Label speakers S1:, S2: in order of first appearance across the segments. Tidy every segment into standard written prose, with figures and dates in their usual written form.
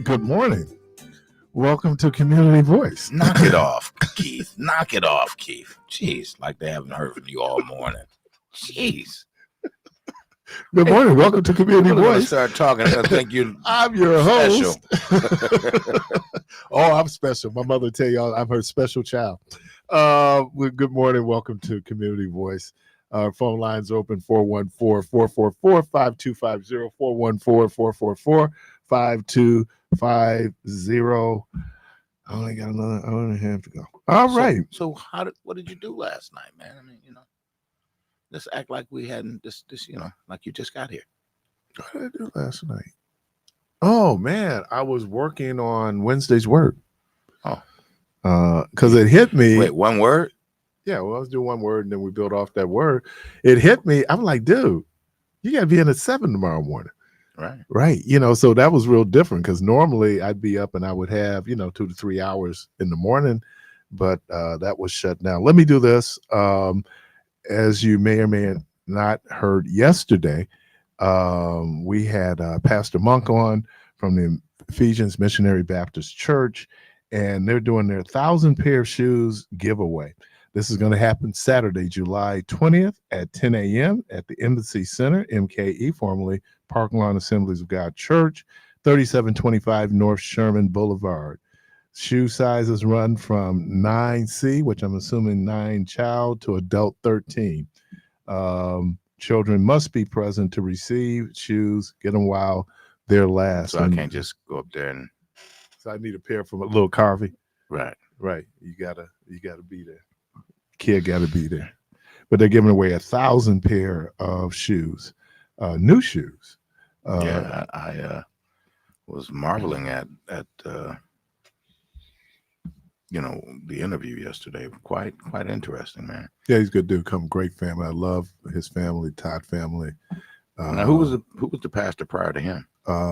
S1: Good morning. Welcome to Community Voice.
S2: Knock it off, Keith. Knock it off, Keith. Jeez, like they haven't heard from you all morning. Jeez.
S1: Good morning. Welcome to Community
S2: We're gonna
S1: Voice.
S2: start talking. I think you.
S1: I'm your
S2: special.
S1: host. Oh, I'm special. My mother tell y'all I'm her special child. Good morning. Welcome to Community Voice. Phone lines open 414-444-5250, 414-444-5250. I only got another hour and a half to go. All right.
S2: So what did you do last night, man? I mean, let's act like we hadn't this, like you just got here.
S1: What did I do last night? Oh man, I was working on Wednesday's work.
S2: Oh.
S1: Because it hit me.
S2: Wait, one word?
S1: Yeah, well, I was doing one word and then we built off that word. It hit me. I'm like, dude, you got to be in at 7 tomorrow morning. Right. So that was real different because normally I'd be up and I would have, 2 to 3 hours in the morning, but that was shut down. Let me do this. As you may or may not heard yesterday, we had Pastor Monk on from the Ephesians Missionary Baptist Church, and they're doing their 1,000 pair of shoes giveaway. This is going to happen Saturday, July 20th at 10 a.m. at the Embassy Center, MKE, formerly Park Lawn Assemblies of God Church, 3725 North Sherman Boulevard. Shoe sizes run from 9C, which I'm assuming 9 child, to adult 13. Children must be present to receive shoes. Get them while they're last.
S2: So I can't just go up there and.
S1: So I need a pair from a little Carvey.
S2: Right.
S1: You gotta be there. Kid got to be there. But they're giving away 1,000 pair of shoes, new shoes.
S2: I was marveling at the interview yesterday. Quite interesting, man.
S1: Yeah, he's a good dude. Great family. I love his family, Todd family.
S2: Now, who was the pastor prior to him?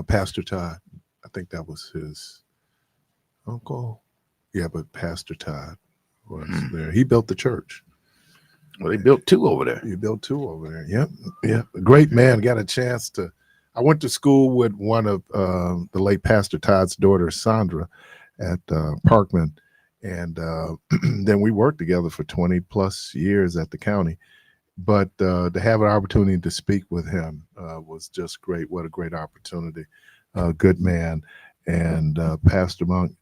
S1: Pastor Todd. I think that was his uncle. Yeah, but Pastor Todd was there. He built the church.
S2: Well, they built 2 over there.
S1: You built 2 over there. Yep. A great man. Got a chance to. I went to school with one of the late Pastor Todd's daughter, Sandra, at Parkman, and then we worked together for 20 plus years at the county. But to have an opportunity to speak with him was just great. What a great opportunity. Good man. And Pastor Monk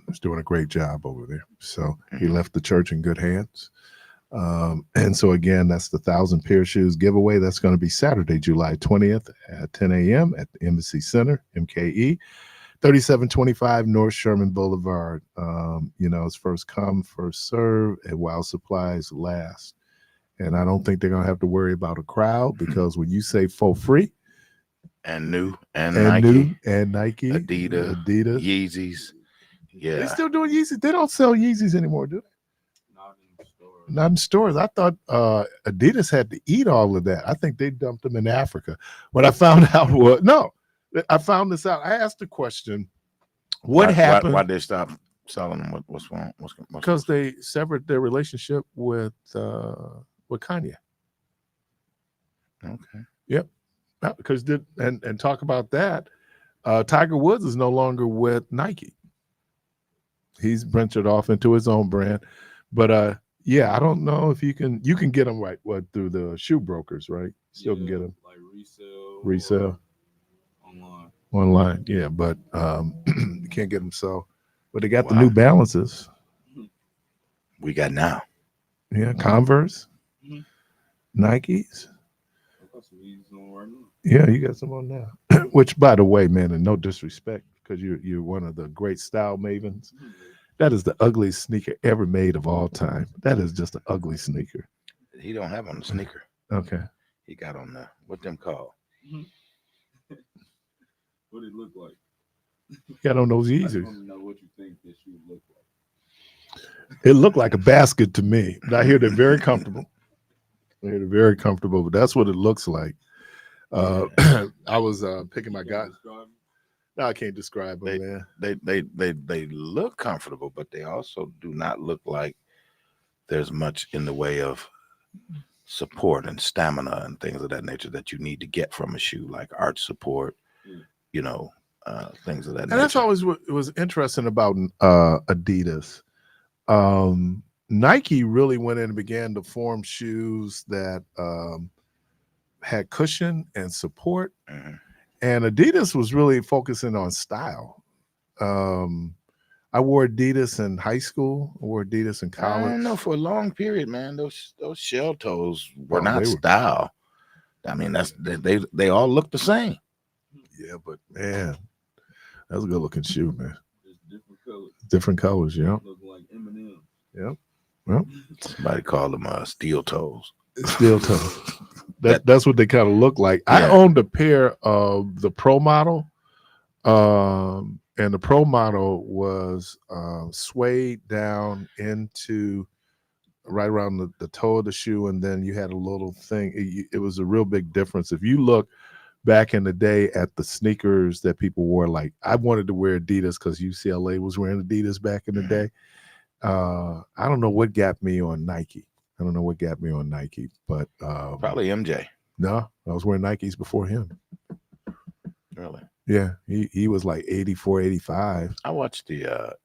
S1: is doing a great job over there. So he left the church in good hands. And so again, that's the 1,000 pair of shoes giveaway. That's going to be Saturday, July 20th at 10 a.m. at the Embassy Center, MKE, 3725 North Sherman Boulevard. It's first come, first serve, and while supplies last. And I don't think they're going to have to worry about a crowd because when you say for free,
S2: and Nike,
S1: Adidas,
S2: Yeezys. Yeah.
S1: They're still doing Yeezys. They don't sell Yeezys anymore, do they? Not in stores. I thought Adidas had to eat all of that. I think they dumped them in Africa. What I found out was I found this out. I asked the question, what happened?
S2: Why they stop selling them? What's wrong?
S1: Because they severed their relationship with Kanye.
S2: Okay.
S1: Yep. Because and talk about that. Tiger Woods is no longer with Nike. He's ventured off into his own brand, but yeah, I don't know if you can get them through the shoe brokers, right? Still can get them
S3: like resale
S1: online. Yeah, but you can't get them but they got the New Balances.
S2: We got now.
S1: Yeah, Converse, Nikes. Yeah, you got some on now. Which, by the way, man, and no disrespect, because you're one of the great style mavens. That is the ugliest sneaker ever made of all time. That is just an ugly sneaker.
S2: He don't have on the sneaker.
S1: Okay.
S2: He got on the what them called.
S3: What did it look like?
S1: Got on those Yeezys.
S3: I don't know what you think this shoe look like.
S1: It looked like a basket to me. But I hear they're very comfortable. But that's what it looks like. I was picking my guy. No, I can't describe them, man.
S2: They look comfortable, but they also do not look like there's much in the way of support and stamina and things of that nature that you need to get from a shoe, like arch support, things of that
S1: And
S2: nature.
S1: that's always what was interesting about Adidas. Nike really went in and began to form shoes that had cushion and support, and Adidas was really focusing on style. I wore Adidas in high school. I wore Adidas in college.
S2: I don't know, for a long period, man. Those shell toes were not style. I mean, they all look the same.
S1: Yeah, but man, that's a good looking shoe, man.
S3: Just different colors.
S1: Different colors, yeah.
S3: Look like M&M.
S1: Yeah. Well,
S2: somebody called them steel toes.
S1: Steel toes. That's what they kind of look like. Yeah. I owned a pair of the Pro model, and the Pro model was suede down into right around the toe of the shoe, and then you had a little thing. It was a real big difference. If you look back in the day at the sneakers that people wore, like I wanted to wear Adidas because UCLA was wearing Adidas back in the day. I don't know what got me on Nike. But
S2: probably MJ.
S1: No, I was wearing Nikes before him.
S2: Really?
S1: Yeah, he was like 84, 85.
S2: I watched the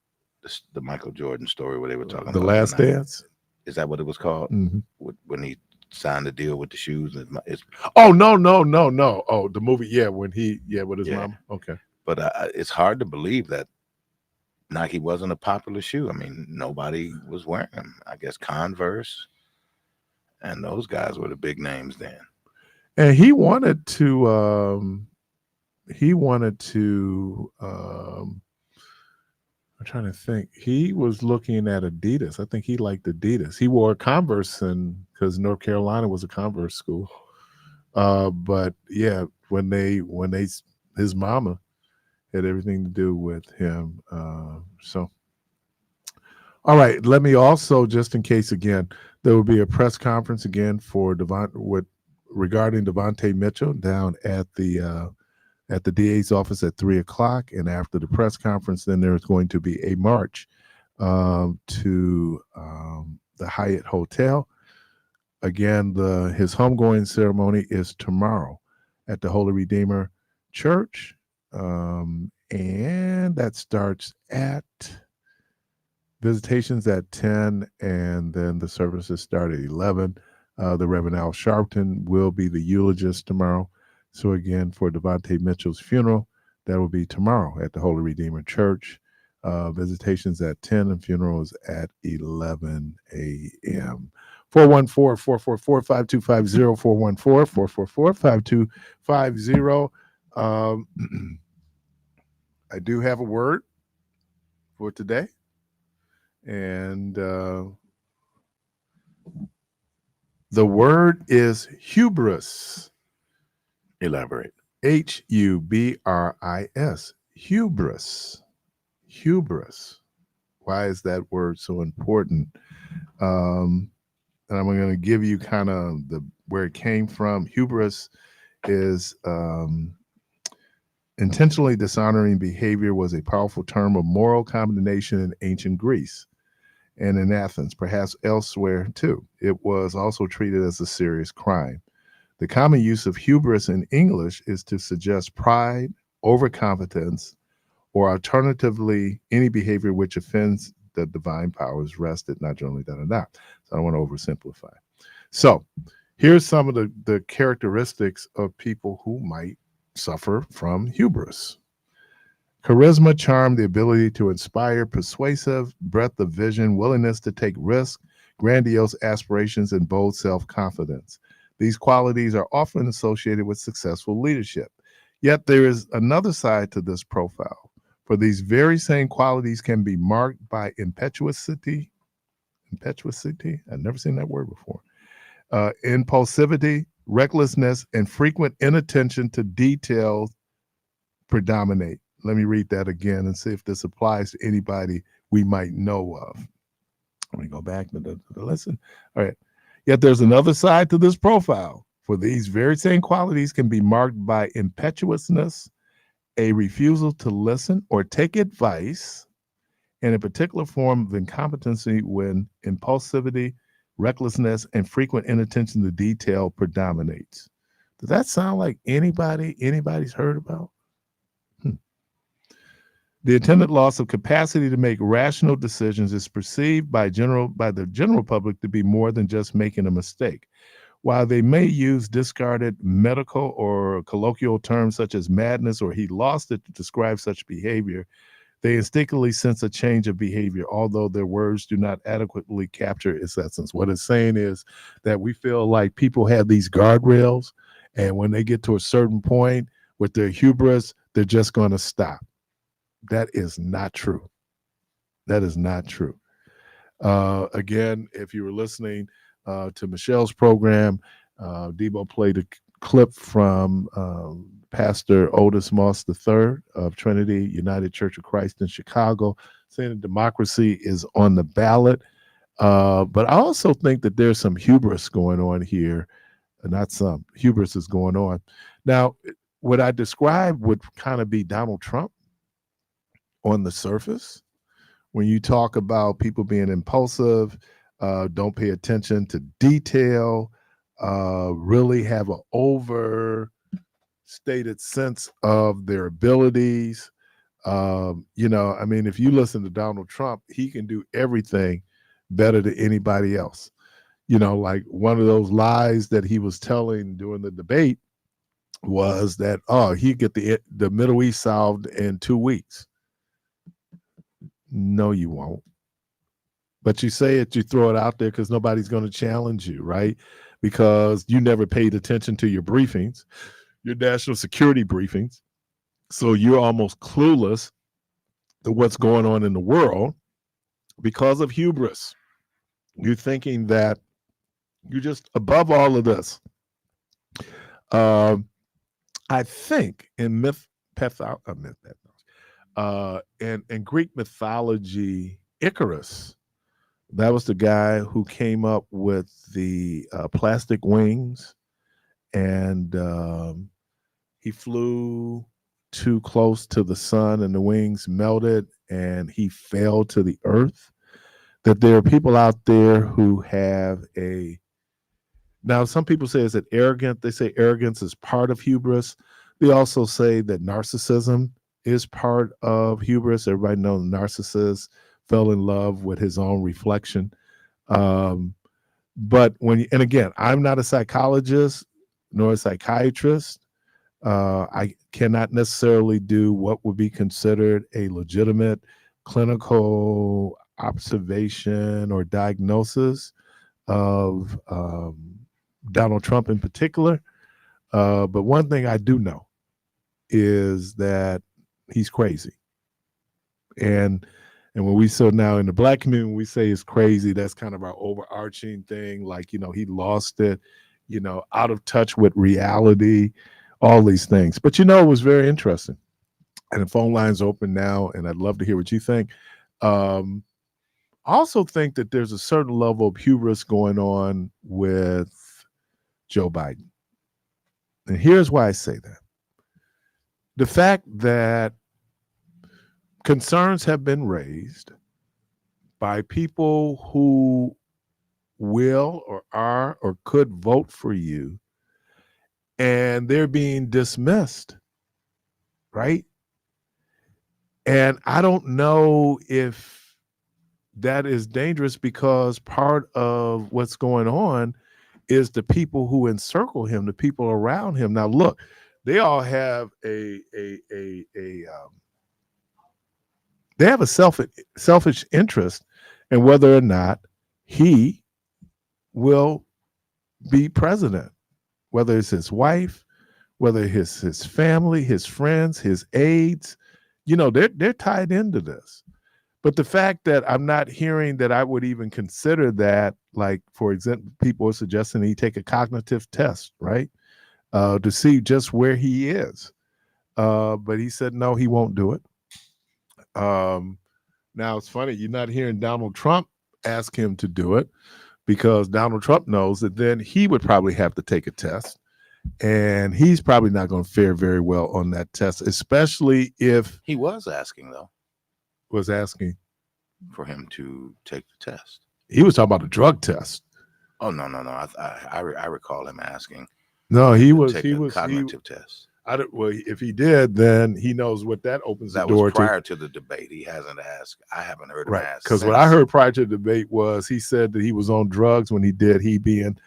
S2: Michael Jordan story where they were talking
S1: The
S2: about
S1: Last Dance.
S2: Is that what it was called?
S1: Mm-hmm.
S2: When he signed the deal with the shoes?
S1: Oh no! Oh, the movie. Yeah, when with his mom. Okay.
S2: But it's hard to believe that Nike wasn't a popular shoe. I mean, nobody was wearing them. I guess Converse and those guys were the big names then.
S1: And he wanted to. I'm trying to think. He was looking at Adidas. I think he liked Adidas. He wore Converse because North Carolina was a Converse school. But yeah, when his mama had everything to do with him. So, all right. Let me also, just in case, again, there will be a press conference again for regarding Devontae Mitchell down at the DA's office at 3:00, and after the press conference, then there's going to be a march to the Hyatt Hotel. Again, his homegoing ceremony is tomorrow at the Holy Redeemer Church, and that starts at visitations at 10, and then the services start at 11. The Reverend Al Sharpton will be the eulogist tomorrow. So again, for Devontae Mitchell's funeral, that will be tomorrow at the Holy Redeemer Church. Visitations at 10 and funerals at 11 a.m. 414-444-5250, 414-444-5250. I do have a word for today. And the word is hubris.
S2: Elaborate.
S1: Hubris. Hubris. Why is that word so important? And I'm going to give you kind of where it came from. Hubris is intentionally dishonoring behavior, was a powerful term of moral condemnation in ancient Greece and in Athens, perhaps elsewhere too. It was also treated as a serious crime. The common use of hubris in English is to suggest pride, overconfidence, or alternatively, any behavior which offends the divine powers vested, not generally So I don't want to oversimplify. So here's some of the characteristics of people who might suffer from hubris. Charisma, charm, the ability to inspire, persuasive, breadth of vision, willingness to take risks, grandiose aspirations, and bold self-confidence. These qualities are often associated with successful leadership. Yet there is another side to this profile. For these very same qualities can be marked by impetuosity. I've never seen that word before. Impulsivity, recklessness, and frequent inattention to details predominate. Let me read that again and see if this applies to anybody we might know of. Let me go back to the lesson. All right. Yet there's another side to this profile. For these very same qualities can be marked by impetuousness, a refusal to listen or take advice, and a particular form of incompetency when impulsivity, recklessness, and frequent inattention to detail predominates. Does that sound like anybody's heard about? The attendant loss of capacity to make rational decisions is perceived by the general public to be more than just making a mistake. While they may use discarded medical or colloquial terms such as madness or he lost it to describe such behavior, they instinctively sense a change of behavior, although their words do not adequately capture its essence. What it's saying is that we feel like people have these guardrails, and when they get to a certain point with their hubris, they're just going to stop. That is not true. That is not true. Again, if you were listening to Michelle's program, Debo played a clip from Pastor Otis Moss III of Trinity United Church of Christ in Chicago, saying that democracy is on the ballot. But I also think that there's some hubris going on here. Not some, hubris is going on. Now, what I described would kind of be Donald Trump on the surface. When you talk about people being impulsive, don't pay attention to detail, really have an overstated sense of their abilities. I mean, if you listen to Donald Trump, he can do everything better than anybody else. Like one of those lies that he was telling during the debate was that, he'd get the Middle East solved in 2 weeks. No, you won't. But you say it, you throw it out there because nobody's going to challenge you, right? Because you never paid attention to your briefings, your national security briefings. So you're almost clueless to what's going on in the world because of hubris. You're thinking that you're just above all of this. I think in in Greek mythology, Icarus, that was the guy who came up with the plastic wings, and he flew too close to the sun and the wings melted and he fell to the earth. That there are people out there who have now some people say, is it arrogant? They say arrogance is part of hubris. They also say that narcissism is part of hubris. Everybody knows narcissists fell in love with his own reflection. But and again, I'm not a psychologist nor a psychiatrist. I cannot necessarily do what would be considered a legitimate clinical observation or diagnosis of Donald Trump in particular. But one thing I do know is that he's crazy. And when we so now in the Black community, when we say it's crazy, that's kind of our overarching thing. Like, he lost it, out of touch with reality, all these things. But, it was very interesting. And the phone line's open now, and I'd love to hear what you think. I also think that there's a certain level of hubris going on with Joe Biden. And here's why I say that. The fact that concerns have been raised by people who will or are or could vote for you, and they're being dismissed, right? And I don't know if that is dangerous, because part of what's going on is the people who encircle him, the people around him. Now, look, they all have they have a selfish interest in whether or not he will be president, whether it's his wife, whether it's his family, his friends, his aides. They're tied into this. But the fact that I'm not hearing that I would even consider that, like, for example, people are suggesting he take a cognitive test, right, to see just where he is. But he said, no, he won't do it. Now, it's funny, you're not hearing Donald Trump ask him to do it, because Donald Trump knows that then he would probably have to take a test. And he's probably not going to fare very well on that test, especially if
S2: he was asking, though.
S1: Was asking
S2: for him to take the test.
S1: He was talking about a drug test.
S2: Oh, no. I recall him asking.
S1: No, he was
S2: cognitive test.
S1: I don't. Well, if he did, then he knows what that opens
S2: That
S1: the door
S2: was prior
S1: to.
S2: to the debate. He hasn't asked. I haven't heard him
S1: Right.
S2: ask.
S1: Because what I heard prior to the debate was he said that he was on drugs when he did. He being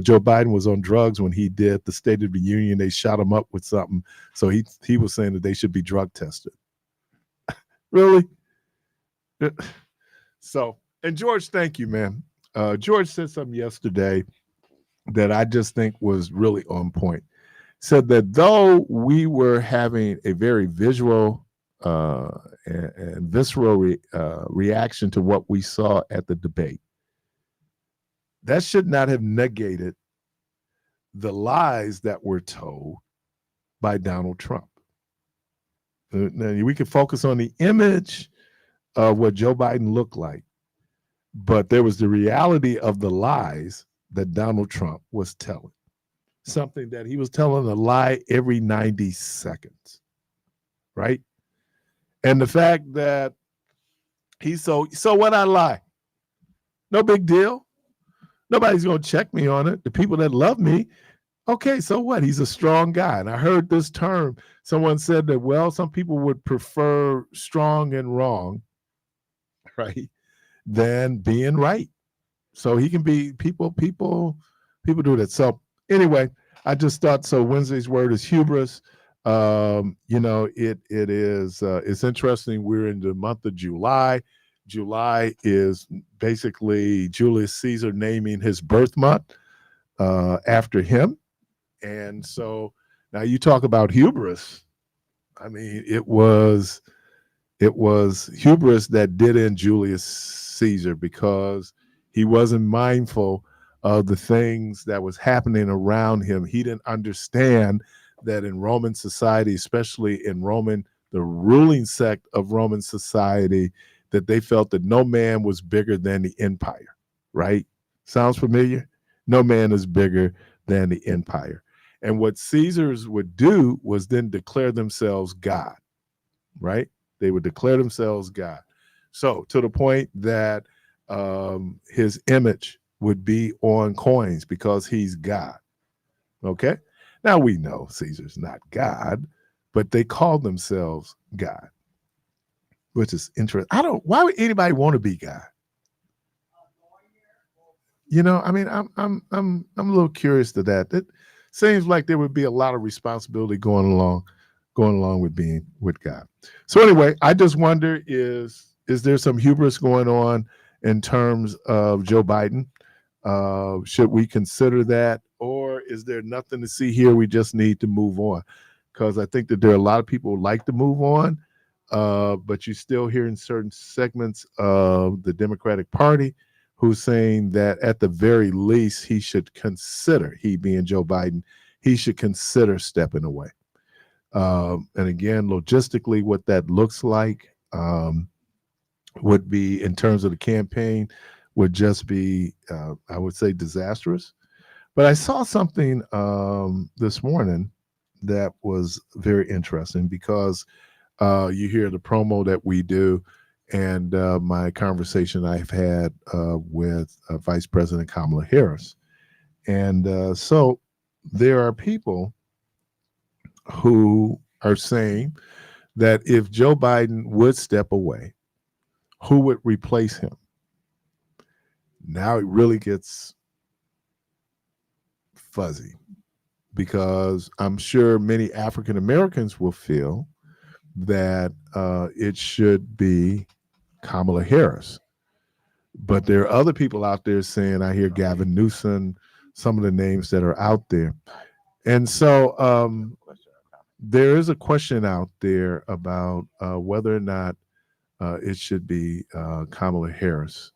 S1: Joe Biden was on drugs when he did the State of the Union. They shot him up with something. So he was saying that they should be drug tested. Really? So, and George, thank you, man. George said something yesterday that I just think was really on point. Said that though we were having a very visual and visceral reaction to what we saw at the debate, that should not have negated the lies that were told by Donald Trump. Now, we could focus on the image of what Joe Biden looked like, but there was the reality of the lies that Donald Trump was telling. Something that he was telling a lie every 90 seconds, right? And the fact that he's so what I lie? No big deal. Nobody's going to check me on it. The people that love me, okay, so what? He's a strong guy. And I heard this term. Someone said that, well, some people would prefer strong and wrong, right, than being right. So he can be people do that. So anyway, I just thought so. Wednesday's word is hubris. It's interesting. We're in the month of July. July is basically Julius Caesar naming his birth month after him. And so now you talk about hubris. I mean, it was hubris that did in Julius Caesar because he wasn't mindful of the things that was happening around him. He didn't understand that in Roman society, especially in the ruling sect of Roman society, that they felt that no man was bigger than the empire, right? Sounds familiar? No man is bigger than the empire. And what Caesars would do was then declare themselves God, right? They would declare themselves God. So to the point that his image would be on coins because he's God. Okay? Now we know Caesar's not God, but they call themselves God, which is interesting. Why would anybody want to be God? I mean, I'm a little curious to that. It seems like there would be a lot of responsibility going along with being with God. So anyway, I just wonder is there some hubris going on in terms of Joe Biden? Should we consider that, or is there nothing to see here? We just need to move on, because I think that there are a lot of people who like to move on, but you still hear in certain segments of the Democratic Party who's saying that at the very least he being Joe Biden, he should consider stepping away. And again, logistically, what that looks like would be, in terms of the campaign, would just be, I would say, disastrous. But I saw something this morning that was very interesting, because you hear the promo that we do and my conversation I've had with Vice President Kamala Harris. And so there are people who are saying that if Joe Biden would step away, who would replace him? Now it really gets fuzzy, because I'm sure many African Americans will feel that it should be Kamala Harris. But there are other people out there saying, I hear Gavin Newsom, some of the names that are out there. And so there is a question out there about whether or not it should be Kamala Harris.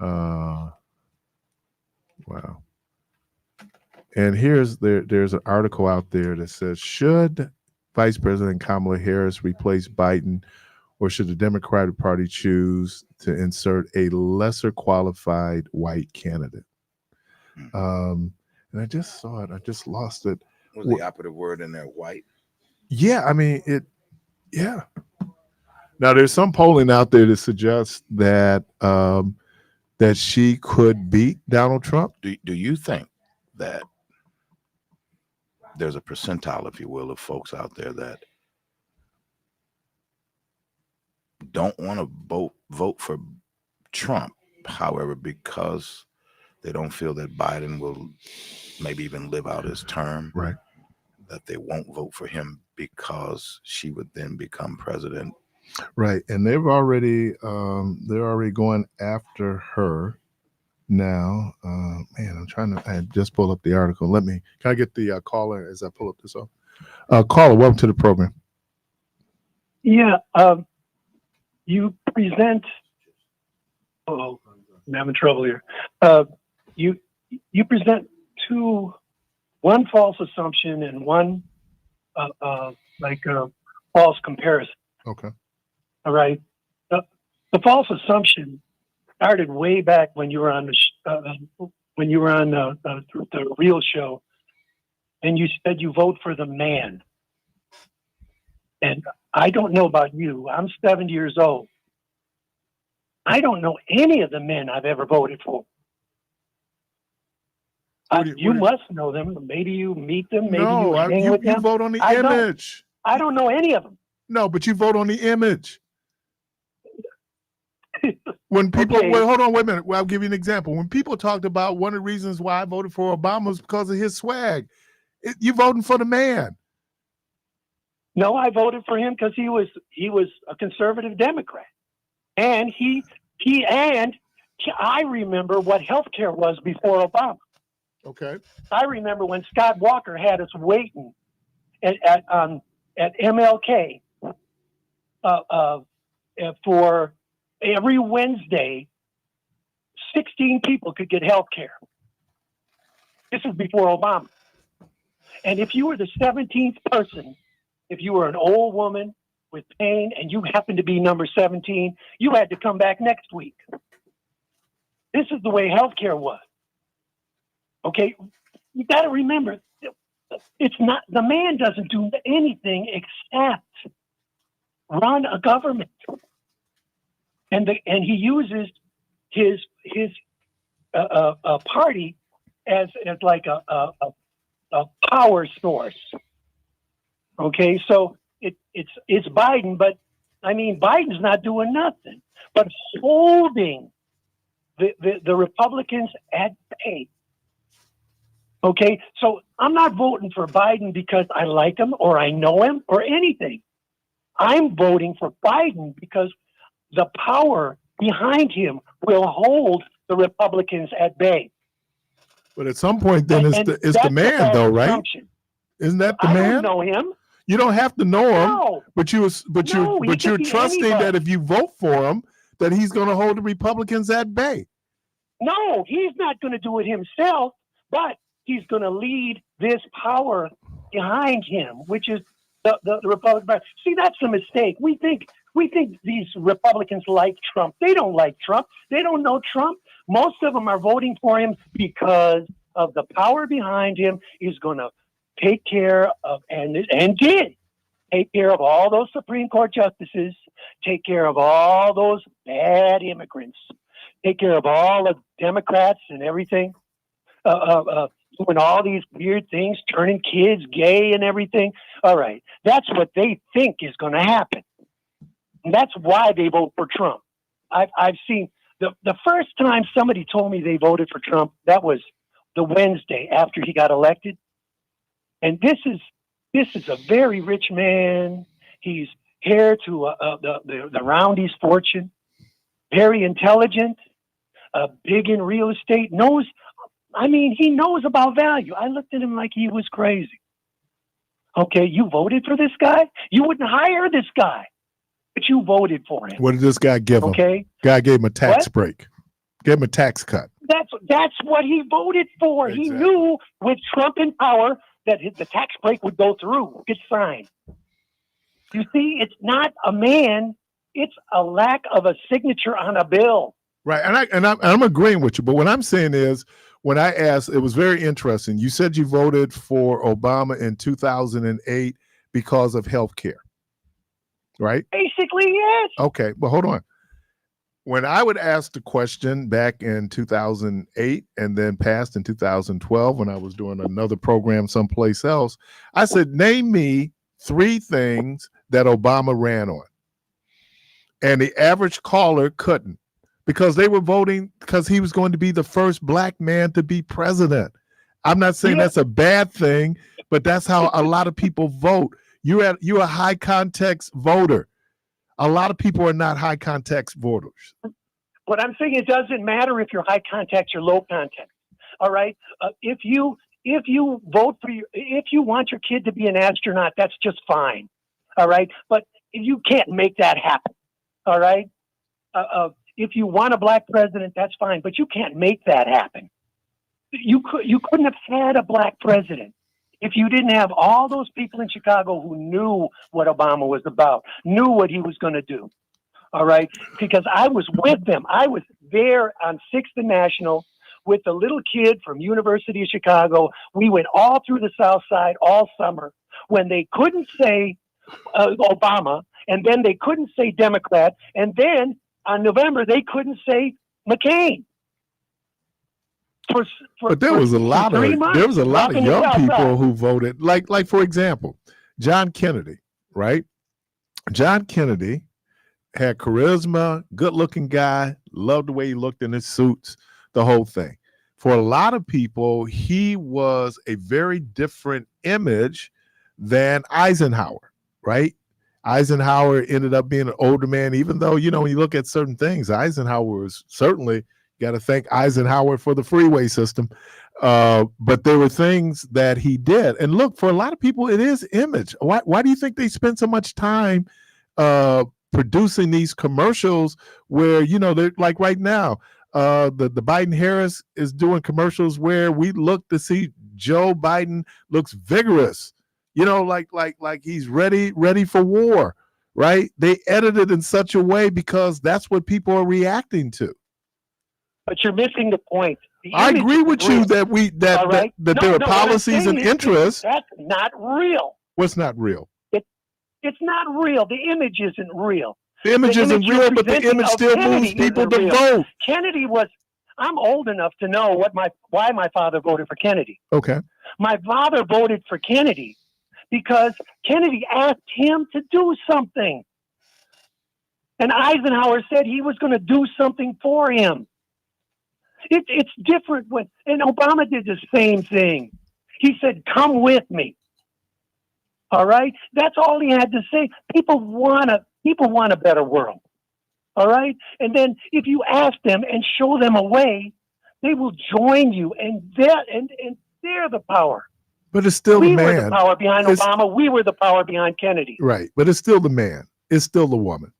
S1: Wow. And there's an article out there that says, should Vice President Kamala Harris replace Biden, or should the Democratic Party choose to insert a lesser qualified white candidate? And I just saw it. I just lost it.
S2: Was the operative word in there white?
S1: Yeah, I mean, yeah. Now, there's some polling out there that suggests that that she could beat Donald Trump.
S2: Do you think that there's a percentile, if you will, of folks out there that don't want to vote for Trump, however, because they don't feel that Biden will maybe even live out his term,
S1: Right.
S2: that they won't vote for him because she would then become president.
S1: Right. And they're already going after her now. Man, I just pulled up the article. Can I get the caller as I pull up this up? Caller, welcome to the program.
S4: Yeah. You present, I'm having trouble here. You present one false assumption and one false comparison.
S1: Okay.
S4: All right. The false assumption started way back when you were on the real show, and you said you vote for the man. And I don't know about you. I'm 70 years old. I don't know any of the men I've ever voted for. You must know them. Maybe you meet them. Maybe you hang with them.
S1: You vote on the image.
S4: I don't know any of them.
S1: No, but you vote on the image. When people,
S4: Okay.
S1: Well, hold on, wait a minute. Well, I'll give you an example. When people talked about one of the reasons why I voted for Obama was because of his swag. You voting for the man.
S4: No, I voted for him because he was a conservative Democrat, and I remember what healthcare was before Obama.
S1: Okay.
S4: I remember when Scott Walker had us waiting at MLK for every Wednesday. 16 people could get health care. This is before Obama. And if you were the 17th person, if you were an old woman with pain and you happened to be number 17, you had to come back next week. This is the way healthcare was. Okay, you got to remember, it's not, the man doesn't do anything except run a government, and he uses his party as like a power source. Okay, so it's Biden, but I mean Biden's not doing nothing but holding the Republicans at bay. Okay, so I'm not voting for Biden because I like him or I know him or anything. I'm voting for Biden because the power behind him will hold the Republicans at bay.
S1: But at some point, then it's the man, though, right?
S4: Assumption.
S1: Isn't that the
S4: I
S1: man?
S4: don't know him.
S1: You don't have to know him,
S4: No.
S1: but you're trusting
S4: anybody.
S1: that if you vote for him, that he's going to hold the Republicans at bay.
S4: No, he's not going to do it himself, but he's going to lead this power behind him, which is the Republican Party. See, that's the mistake. We think these Republicans like Trump. They don't like Trump. They don't know Trump. Most of them are voting for him because of the power behind him is going to take care of, and did take care of all those Supreme Court justices, take care of all those bad immigrants, take care of all the Democrats and everything, doing all these weird things, turning kids gay and everything. All right. That's what they think is going to happen. And that's why they vote for Trump. I've seen the first time somebody told me they voted for Trump, that was the Wednesday after he got elected. And this is a very rich man. He's heir to the Roundy's fortune, very intelligent, big in real estate, he knows about value. I looked at him like he was crazy. Okay, you voted for this guy? You wouldn't hire this guy, but you voted for him.
S1: What did this guy give him?
S4: Okay.
S1: Guy gave him a tax break. Gave him a tax cut.
S4: That's what he voted for. Exactly. He knew with Trump in power that the tax break would go through, get signed. You see, it's not a man, it's a lack of a signature on a bill.
S1: Right, and I'm agreeing with you, but what I'm saying is, when I asked, it was very interesting. You said you voted for Obama in 2008 because of health care, right?
S4: Basically, yes.
S1: Okay, but hold on. when I would ask the question back in 2008 and then passed in 2012 when I was doing another program someplace else, I said, name me 3 things that Obama ran on. And the average caller couldn't, because they were voting because he was going to be the first black man to be president. I'm not saying that's a bad thing, but that's how a lot of people vote. You're a high context voter. A lot of people are not high context voters.
S4: What I'm saying, it doesn't matter if you're high context or low context. All right. If you vote for if you want your kid to be an astronaut, that's just fine. All right. But you can't make that happen. All right. If you want a black president, that's fine, but you can't make that happen. You couldn't have had a black president if you didn't have all those people in Chicago who knew what Obama was about, knew what he was going to do. All right. Because I was with them. I was there on 6th and National with the little kid from University of Chicago. We went all through the South Side all summer when they couldn't say Obama, and then they couldn't say Democrat, and then November they couldn't say McCain.
S1: But there was a lot of young people who voted. Like for example, John Kennedy, right? John Kennedy had charisma, good-looking guy, loved the way he looked in his suits, the whole thing. For a lot of people, he was a very different image than Eisenhower, right? Eisenhower ended up being an older man, even though, when you look at certain things, Eisenhower was certainly, got to thank Eisenhower for the freeway system. But there were things that he did. And look, for a lot of people, it is image. Why do you think they spend so much time producing these commercials where, they're like right now, the Biden Harris is doing commercials where we look to see Joe Biden looks vigorous, like he's ready for war, right? They edit it in such a way because that's what people are reacting to. But
S4: you're missing the point.
S1: I agree with you that there are policies and interests.
S4: That's not real.
S1: What's not real?
S4: It's not real. The image isn't real.
S1: The image isn't real, but the image still moves people to vote.
S4: Kennedy was. I'm old enough to know why my father voted for Kennedy.
S1: Okay.
S4: My father voted for Kennedy because Kennedy asked him to do something, and Eisenhower said he was going to do something for him. It's different and Obama did the same thing. He said, "Come with me." All right, that's all he had to say. People want a better world. All right, and then if you ask them and show them a way, they will join you, and they're the power.
S1: But it's still the man.
S4: We were the power behind Obama. We were the power behind Kennedy.
S1: Right, but it's still the man. It's still the woman.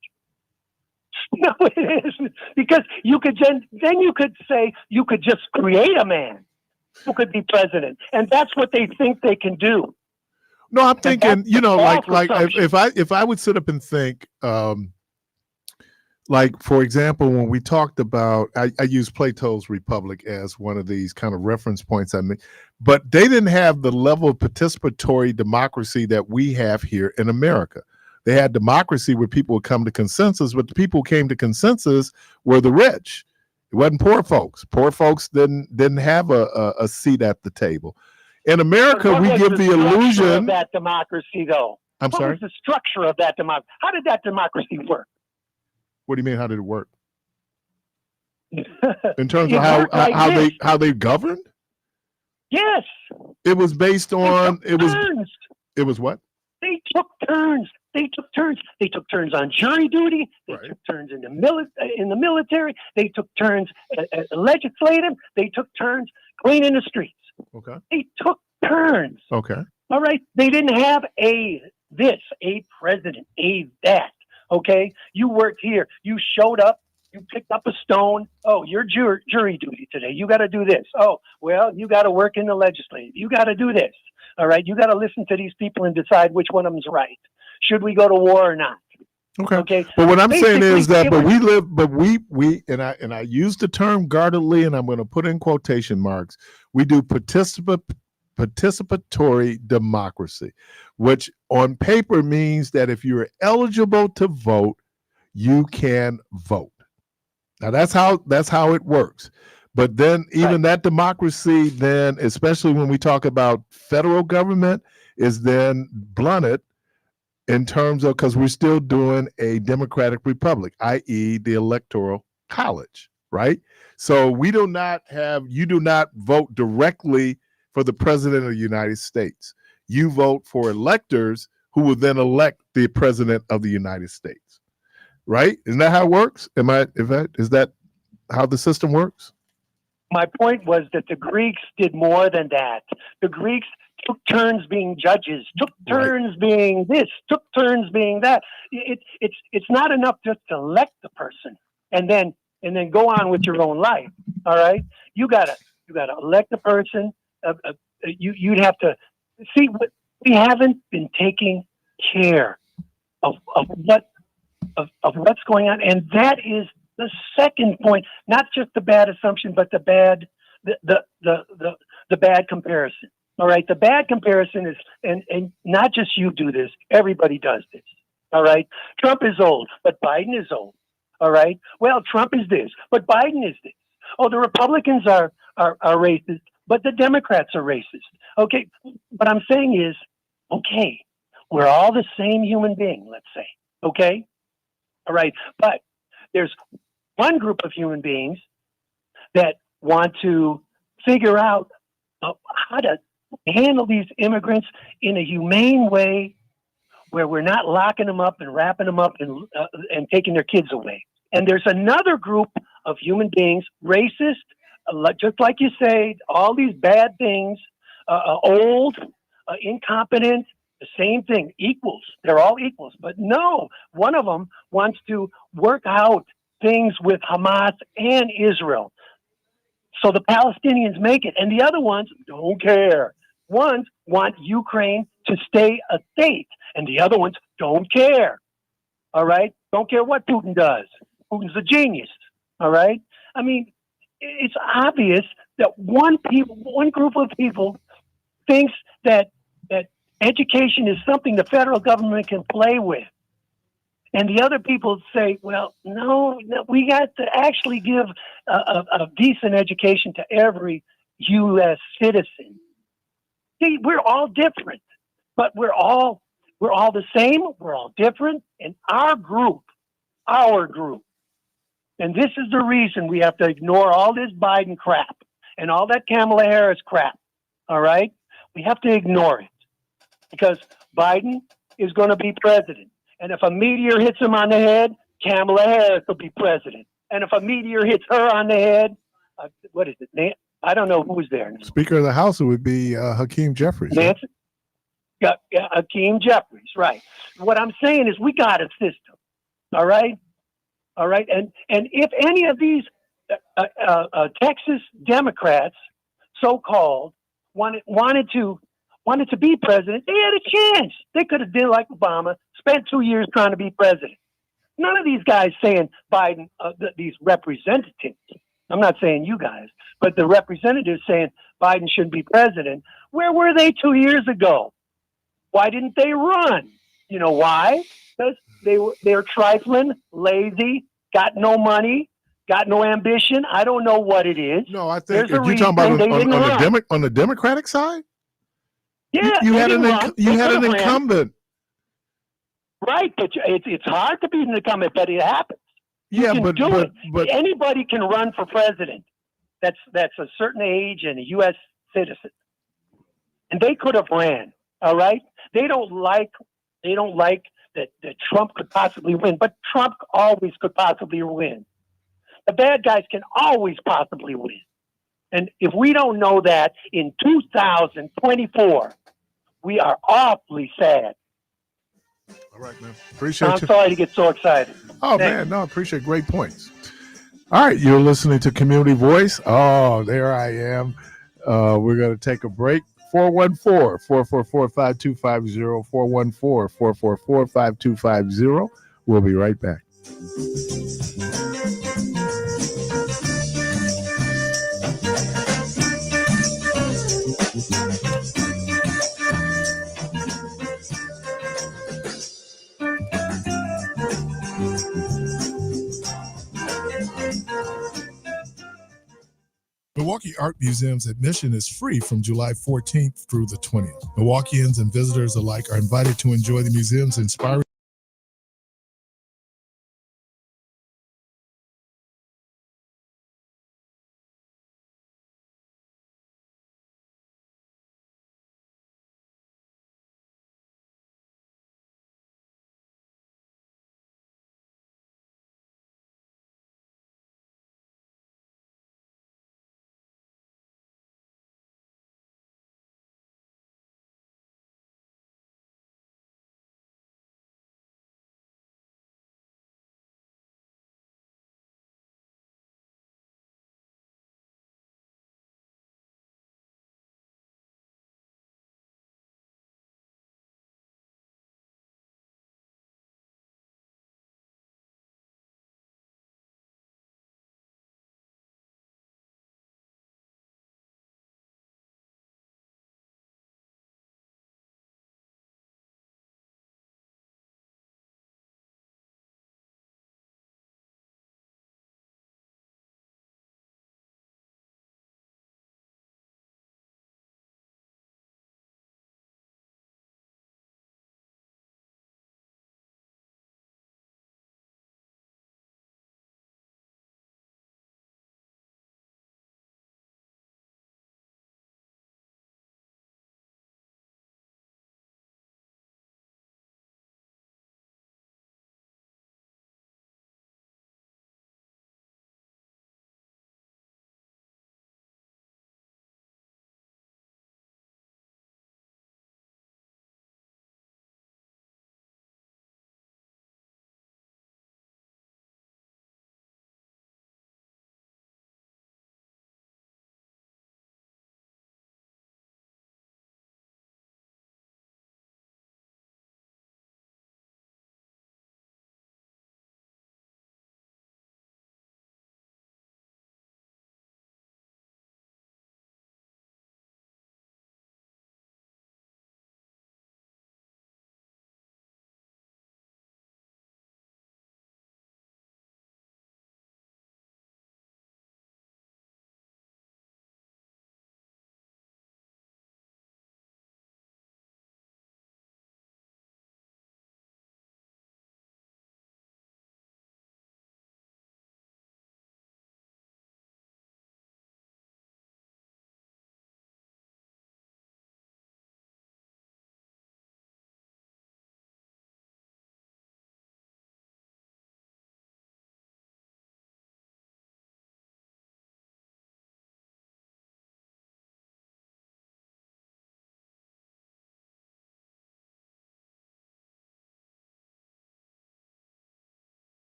S4: No, it isn't, because you could then you could say you could just create a man who could be president, and that's what they think they can do.
S1: No, I'm thinking, if I would sit up and think, like, for example, when we talked about, I use Plato's Republic as one of these kind of reference points I made, but they didn't have the level of participatory democracy that we have here in America. They had democracy where people would come to consensus, but the people who came to consensus were the rich. It wasn't poor folks. Poor folks didn't have a seat at the table. In America, we give the illusion
S4: of that democracy, though.
S1: I'm sorry?
S4: What was the structure of that democracy? How did that democracy work?
S1: What do you mean? How did it work? In terms of how they governed?
S4: Yes.
S1: It was based on
S4: turns.
S1: It was what?
S4: They took turns. They took turns on jury duty. They took turns in the military. They took turns legislative. They took turns cleaning the streets.
S1: Okay.
S4: They took turns.
S1: Okay.
S4: All right. They didn't have a president, that. Okay. You worked here. You showed up. You picked up a stone. Oh, you're jury duty today. You got to do this. Oh, well, you got to work in the legislature. You got to do this. All right. You got to listen to these people and decide which one of them's right. Should we go to war or not? Okay.
S1: But what I'm saying is that, I use the term guardedly, and I'm going to put in quotation marks. We do participatory democracy, which on paper means that if you're eligible to vote, you can vote. Now that's how it works. But then even that democracy, then especially when we talk about federal government, is then blunted in terms of, because we're still doing a democratic republic, i.e. the electoral college, right? So you do not vote directly for the president of the United States. You vote for electors who will then elect the president of the United States, right? Isn't that how it works? Is that how the system works?
S4: My point was that the Greeks did more than that. The Greeks took turns being judges, took turns being this, took turns being that. It's not enough just to elect the person and then go on with your own life. All right, you gotta elect the person. You'd have to see what we haven't been taking care of what's going on, and that is the second point. Not just the bad assumption, but the bad comparison. All right, the bad comparison is, and not just you do this, everybody does this. All right, Trump is old, but Biden is old. All right, well, Trump is this, but Biden is this. Oh, the Republicans are racist, but the Democrats are racist. Okay, what I'm saying is, okay, we're all the same human being, let's say. Okay, all right, but there's one group of human beings that want to figure out how to handle these immigrants in a humane way, where we're not locking them up and wrapping them up and taking their kids away. And there's another group of human beings, racist, just like you say, all these bad things, old, incompetent, the same thing, equals. They're all equals. But no, one of them wants to work out things with Hamas and Israel, so the Palestinians make it. And the other ones don't care. Ones want Ukraine to stay a state, and the other ones don't care. All right? Don't care what Putin does. Putin's a genius. All right? I mean, it's obvious that one group of people thinks that education is something the federal government can play with. And the other people say, well, no, we got to actually give a decent education to every U.S. citizen. See, we're all different, but we're all the same. We're all different. And our group, and this is the reason we have to ignore all this Biden crap and all that Kamala Harris crap. All right? We have to ignore it because Biden is going to be president. And if a meteor hits him on the head, Kamala Harris will be president. And if a meteor hits her on the head, what is it? I don't know who's there.
S1: Speaker of the House would be Hakeem Jeffries.
S4: Nancy? Yeah, Hakeem Jeffries, right. What I'm saying is we got a system, all right? All right, and if any of these Texas Democrats, so-called, wanted to be president, they had a chance. They could have done like Obama, spent 2 years trying to be president. None of these guys saying Biden, these representatives, I'm not saying you guys, but the representatives saying Biden shouldn't be president. Where were they 2 years ago? Why didn't they run? You know why? Because they're trifling, lazy, got no money, got no ambition. I don't know what it is.
S1: No, I think you're talking about on the Democratic side.
S4: Yeah,
S1: you had an incumbent.
S4: Right, but it's hard to beat an incumbent, but it happens. But anybody can run for president. That's a certain age and a U.S. citizen, and they could have ran. All right, they don't like that Trump could possibly win, but Trump always could possibly win. The bad guys can always possibly win, and if we don't know that in 2024, we are awfully sad.
S1: All right, man. Appreciate you.
S4: I'm sorry to get so excited.
S1: Oh,
S4: Thanks.
S1: man. No, I appreciate great points. All right. You're listening to Community Voice. Oh, there I am. We're going to take a break. 414-444-5250. 414-444-5250. We'll be right back. Milwaukee Art Museum's admission is free from July 14th through the 20th. Milwaukeeans and visitors alike are invited to enjoy the museum's inspiring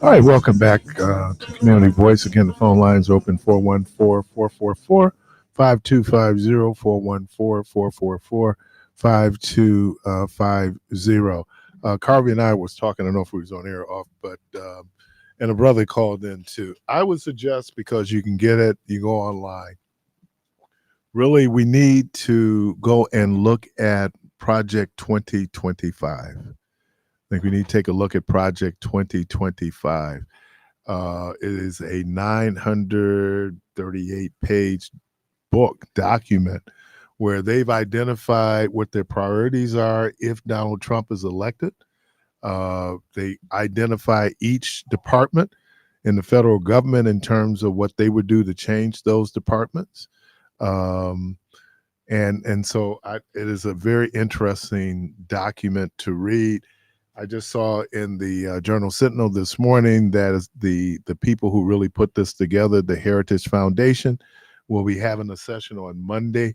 S1: All right, welcome back to Community Voice. Again, the phone lines open 414-444-5250, 414-444-5250. Carvey and I was talking, I don't know if we was on air or off, but and a brother called in too. I would suggest, because you can get it, you go online. Really, we need to go and look at Project 2025. I think we need to take a look at Project 2025. It is a 938-page book document where they've identified what their priorities are if Donald Trump is elected. They identify each department in the federal government in terms of what they would do to change those departments. And so it is a very interesting document to read. I just saw in the Journal Sentinel this morning that is the people who really put this together, the Heritage Foundation, will be having a session on Monday.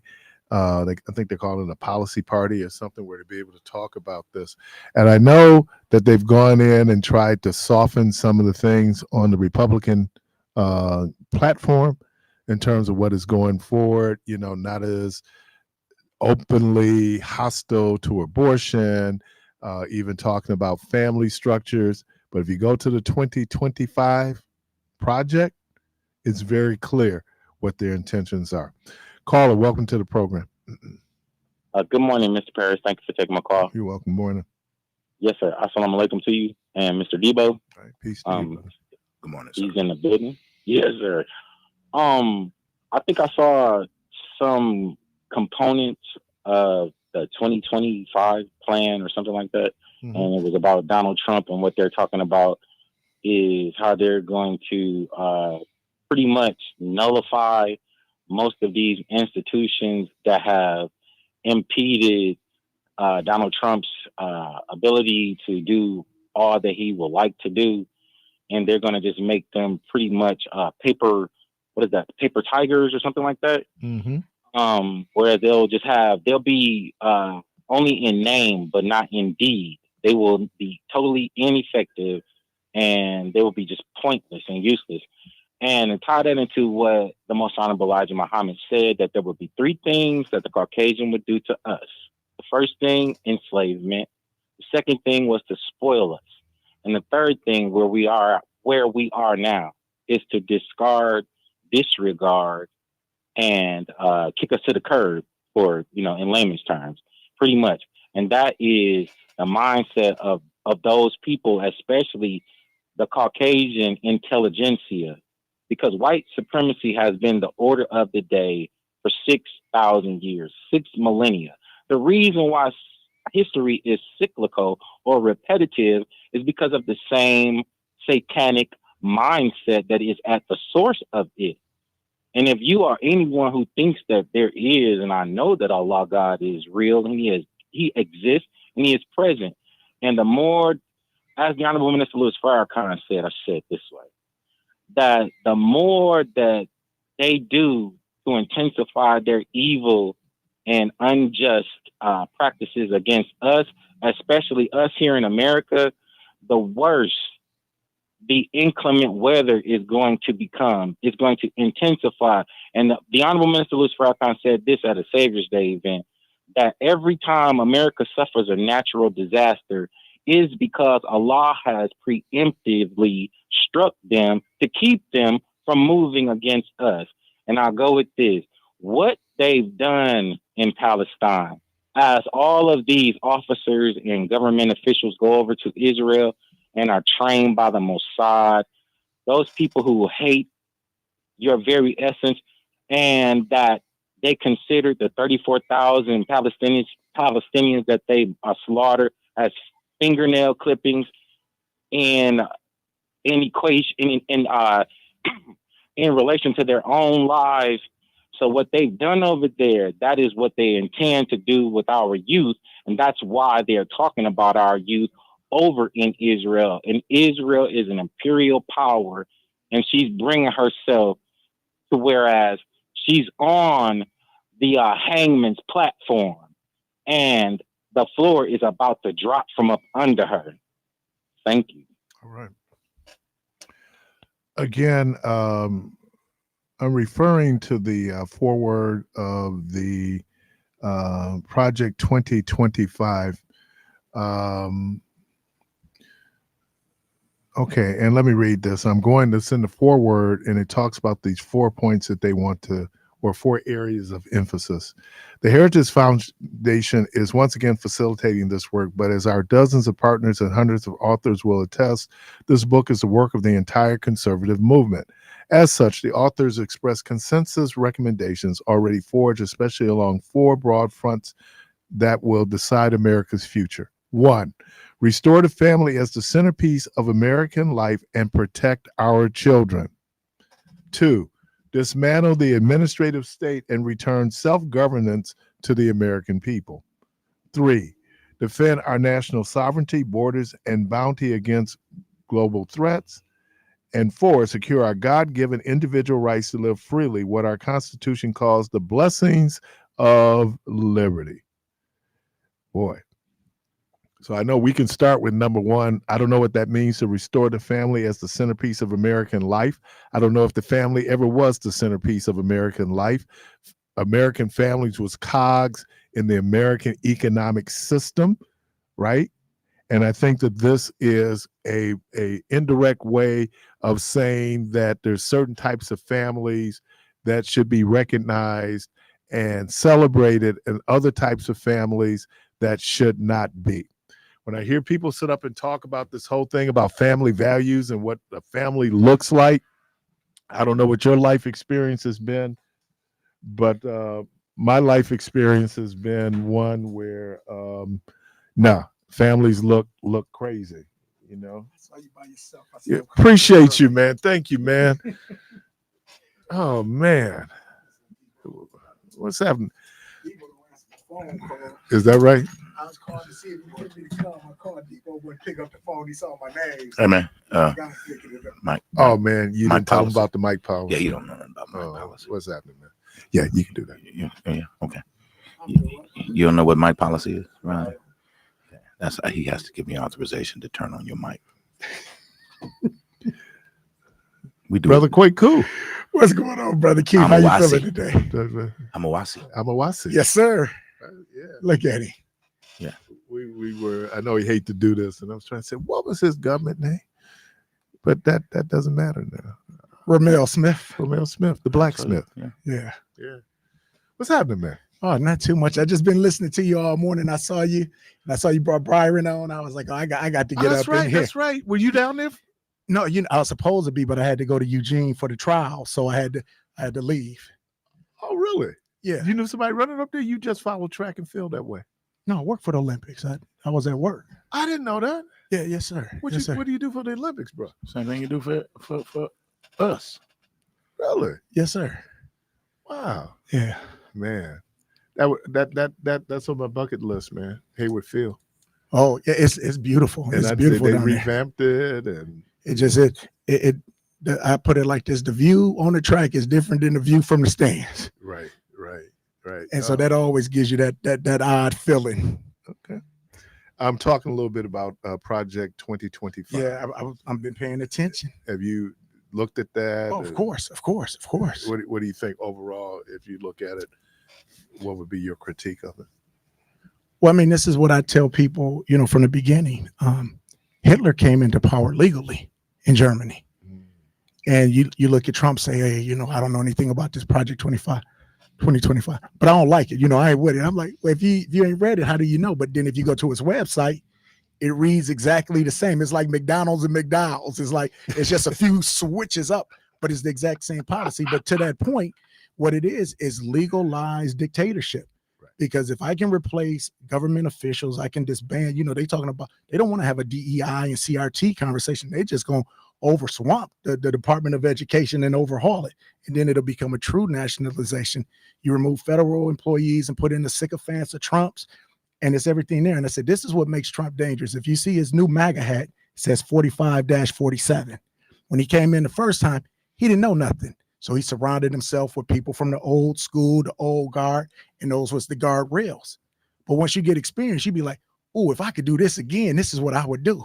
S1: I think they're calling it a policy party or something where to be able to talk about this. And I know that they've gone in and tried to soften some of the things on the Republican platform in terms of what is going forward, not as openly hostile to abortion, even talking about family structures. But if you go to the 2025 project, it's very clear what their intentions are. Caller, welcome to the program.
S5: Good morning, Mr. Parris. Thank you for taking my call.
S1: You're welcome. Morning.
S5: Yes, sir. Assalamu alaikum to you and Mr. Debo.
S1: All right, peace to you, brother.
S2: Good morning, sir.
S5: He's in the building. Yes, sir. I think I saw some components of the 2025 plan or something like that.
S1: Mm-hmm.
S5: And it was about Donald Trump, and what they're talking about is how they're going to pretty much nullify most of these institutions that have impeded Donald Trump's ability to do all that he would like to do. And they're going to just make them pretty much paper tigers or something like that.
S1: Mm-hmm.
S5: Where they'll be only in name, but not in deed. They will be totally ineffective, and they will be just pointless and useless. And to tie that into what the Most Honorable Elijah Muhammad said, that there would be three things that the Caucasian would do to us. The first thing, enslavement. The second thing was to spoil us. And the third thing, where we are now, is to disregard, and kick us to the curb, for, in layman's terms, pretty much. And that is the mindset of those people, especially the Caucasian intelligentsia, because white supremacy has been the order of the day for 6,000 years, 6 millennia. The reason why history is cyclical or repetitive is because of the same satanic mindset that is at the source of it. And if you are anyone who thinks that there is, and I know that Allah God is real, and he exists and he is present. And the more, as the Honorable Minister Louis Farrakhan said, I said this way, that the more that they do to intensify their evil and unjust practices against us, especially us here in America, the worse the inclement weather is going to become. It's going to intensify. And the Honorable Minister Louis Farrakhan said this at a Savior's Day event, that every time America suffers a natural disaster is because Allah has preemptively struck them to keep them from moving against us. And I'll go with this. What they've done in Palestine, as all of these officers and government officials go over to Israel and are trained by the Mossad, those people who hate your very essence, and that they considered the 34,000 Palestinians that they slaughtered as fingernail clippings in equation in relation to their own lives. So what they've done over there, that is what they intend to do with our youth, and that's why they're talking about our youth over in Israel. And Israel is an imperial power, and she's bringing herself to whereas she's on the hangman's platform, and the floor is about to drop from up under her. Thank you.
S1: All right. Again, I'm referring to the foreword of the Project 2025. Okay, and let me read this. I'm going to send the foreword, and it talks about these 4 points that they want to or 4 areas of emphasis. The Heritage Foundation is once again facilitating this work, but as our dozens of partners and hundreds of authors will attest, this book is the work of the entire conservative movement. As such, the authors express consensus recommendations already forged, especially along 4 broad fronts that will decide America's future. 1, restore the family as the centerpiece of American life and protect our children. 2, dismantle the administrative state and return self-governance to the American people. 3, defend our national sovereignty, borders, and bounty against global threats. And 4, secure our God-given individual rights to live freely, what our Constitution calls the blessings of liberty. Boy. So I know we can start with number 1. I don't know what that means, to restore the family as the centerpiece of American life. I don't know if the family ever was the centerpiece of American life. American families was cogs in the American economic system, right? And I think that this is a indirect way of saying that there's certain types of families that should be recognized and celebrated, and other types of families that should not be. When I hear people sit up and talk about this whole thing about family values and what a family looks like, I don't know what your life experience has been, but my life experience has been one where, families look crazy, you know.
S6: I saw you by yourself.
S1: Yeah, appreciate you, man. Thank you, man. Oh man, what's happening? Is that right?
S6: I was calling to see if you wanted me to come. I called Depot, went pick up the phone. He saw my name.
S2: Hey man,
S6: Mike.
S1: Oh man, you didn't tell him about the mic policy.
S2: Yeah, you don't know nothing about mic policy.
S1: What's happening, man? Yeah, you can do that.
S2: Yeah, okay. You don't know what mic policy is, right? That's he has to give me authorization to turn on your mic. We do,
S1: brother. Quite cool.
S6: What's going on, brother Keith? How you feeling today?
S2: I'm a Wasi.
S6: Yes, sir.
S1: Yeah.
S6: Look at him.
S2: Yeah.
S1: We were. I know he hate to do this, and I was trying to say, what was his government name? But that doesn't matter now.
S6: Ramel Smith,
S1: the blacksmith.
S6: Yeah.
S1: What's happening, man?
S6: Oh, not too much. I just been listening to you all morning. I saw you, and I saw you brought Byron on. I was like, oh, I got to get up in here.
S1: That's right. Were you down there?
S6: No, I was supposed to be, but I had to go to Eugene for the trial, so I had to leave.
S1: Oh, really?
S6: Yeah.
S1: You knew somebody running up there? You just followed track and field that way?
S6: No, I worked for the Olympics. I was at work.
S1: I didn't know that.
S6: Yeah, yes, sir.
S1: What do you do for the Olympics, bro?
S2: Same thing you do for us.
S1: Really?
S6: Yes, sir.
S1: Wow.
S6: Yeah.
S1: Man. That's on my bucket list, man. Hayward Field.
S6: Oh, yeah, it's beautiful.
S1: And
S6: it's beautiful.
S1: They revamped it, and
S6: I put it like this: the view on the track is different than the view from the stands.
S1: Right.
S6: And so that always gives you that odd feeling.
S1: Okay. I'm talking a little bit about Project 2025.
S6: Yeah, I've been paying attention.
S1: Have you looked at that?
S6: Oh, of course.
S1: What do you think overall, if you look at it? What would be your critique of it?
S6: Well, I mean, this is what I tell people, from the beginning. Hitler came into power legally in Germany. And you look at Trump, say, hey, I don't know anything about this Project 2025, but I don't like it. I ain't with it. I'm like, well, if you ain't read it, how do you know? But then if you go to his website, it reads exactly the same. It's like McDonald's and McDowell's. It's just a few switches up, but it's the exact same policy. But to that point, what it is legalized dictatorship. Right. Because if I can replace government officials, I can disband, they don't want to have a DEI and CRT conversation. They just going to overswamp the Department of Education and overhaul it. And then it'll become a true nationalization. You remove federal employees and put in the sycophants of Trump's, and it's everything there. And I said, this is what makes Trump dangerous. If you see his new MAGA hat, it says 45-47. When he came in the first time, he didn't know nothing. So he surrounded himself with people from the old school, the old guard, and those was the guardrails. But once you get experience, you'd be like, oh, if I could do this again, this is what I would do.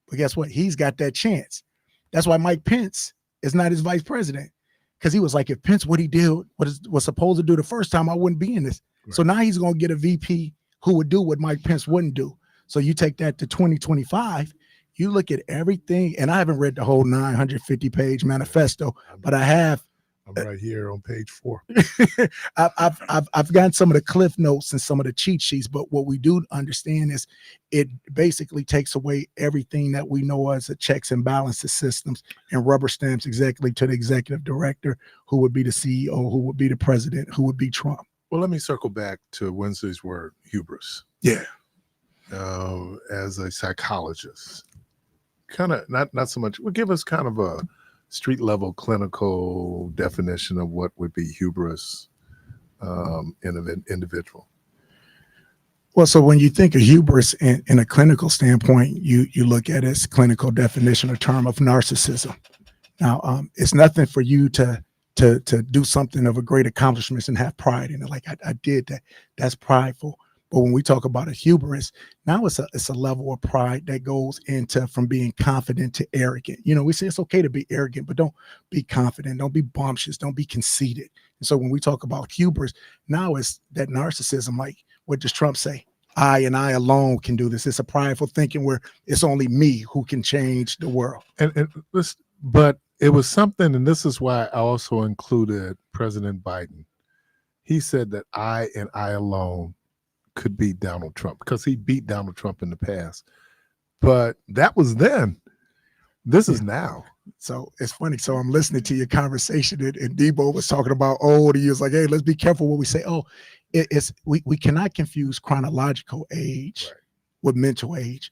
S6: But guess what? He's got that chance. That's why Mike Pence is not his vice president. Because he was like, if Pence, what he did, was supposed to do the first time, I wouldn't be in this. Right. So now he's going to get a VP who would do what Mike Pence wouldn't do. So you take that to 2025, you look at everything, and I haven't read the whole 950-page manifesto, but I have
S1: I'm right here on page 4.
S6: I've gotten some of the cliff notes and some of the cheat sheets, but what we do understand is it basically takes away everything that we know as a checks and balances systems and rubber stamps exactly to the executive director, who would be the CEO, who would be the president, who would be Trump.
S1: Well, let me circle back to Wednesday's word, hubris.
S6: Yeah.
S1: As a psychologist, kind of not so much. Well, give us kind of a street level clinical definition of what would be hubris in an individual.
S6: Well, so when you think of hubris in a clinical standpoint, you look at its clinical definition or term of narcissism. Now, it's nothing for you to do something of a great accomplishment and have pride in it. Like I did that. That's prideful. But when we talk about a hubris, now it's a level of pride that goes into from being confident to arrogant. You know, we say it's okay to be arrogant, but don't be confident. Don't be bumptious. Don't be conceited. And so when we talk about hubris, now it's that narcissism. Like, what does Trump say? I and I alone can do this. It's a prideful thinking where it's only me who can change the world.
S1: But it was something, and this is why I also included President Biden. He said that I and I alone could beat Donald Trump, because he beat Donald Trump in the past. But that was then. This is now.
S6: So it's funny. So I'm listening to your conversation, and Debo was talking about, he was like, hey, let's be careful what we say. We cannot confuse chronological age with mental age.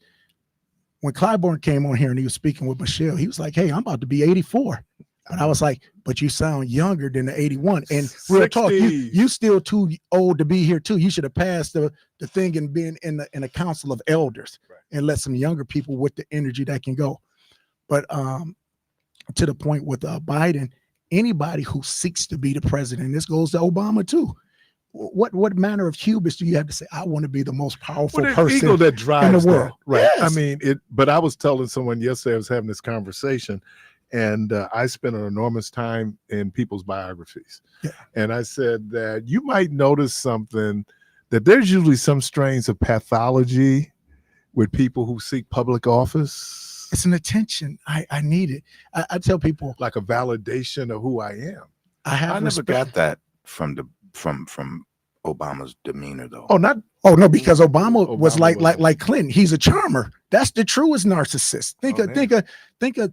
S6: When Clyburn came on here and he was speaking with Michelle, he was like, hey, I'm about to be 84. And I was like, but you sound younger than the 81. And real talk, you still too old to be here too. You should have passed the thing and been in a council of elders and let some younger people with the energy that can go. But to the point with Biden, anybody who seeks to be the president, this goes to Obama too. What manner of hubris do you have to say, I want to be the most powerful person
S1: ego that drives
S6: in the world?
S1: That, right.
S6: Yes.
S1: I mean, but I was telling someone yesterday, I was having this conversation, and I spent an enormous time in people's biographies. Yeah. And I said that you might notice something, that there's usually some strains of pathology with people who seek public office.
S6: It's an attention. I need it. I tell people,
S1: like a validation of who I am.
S2: I never got that from Obama's demeanor, though.
S6: Oh no, because Obama was like Clinton. He's a charmer. That's the truest narcissist. Think of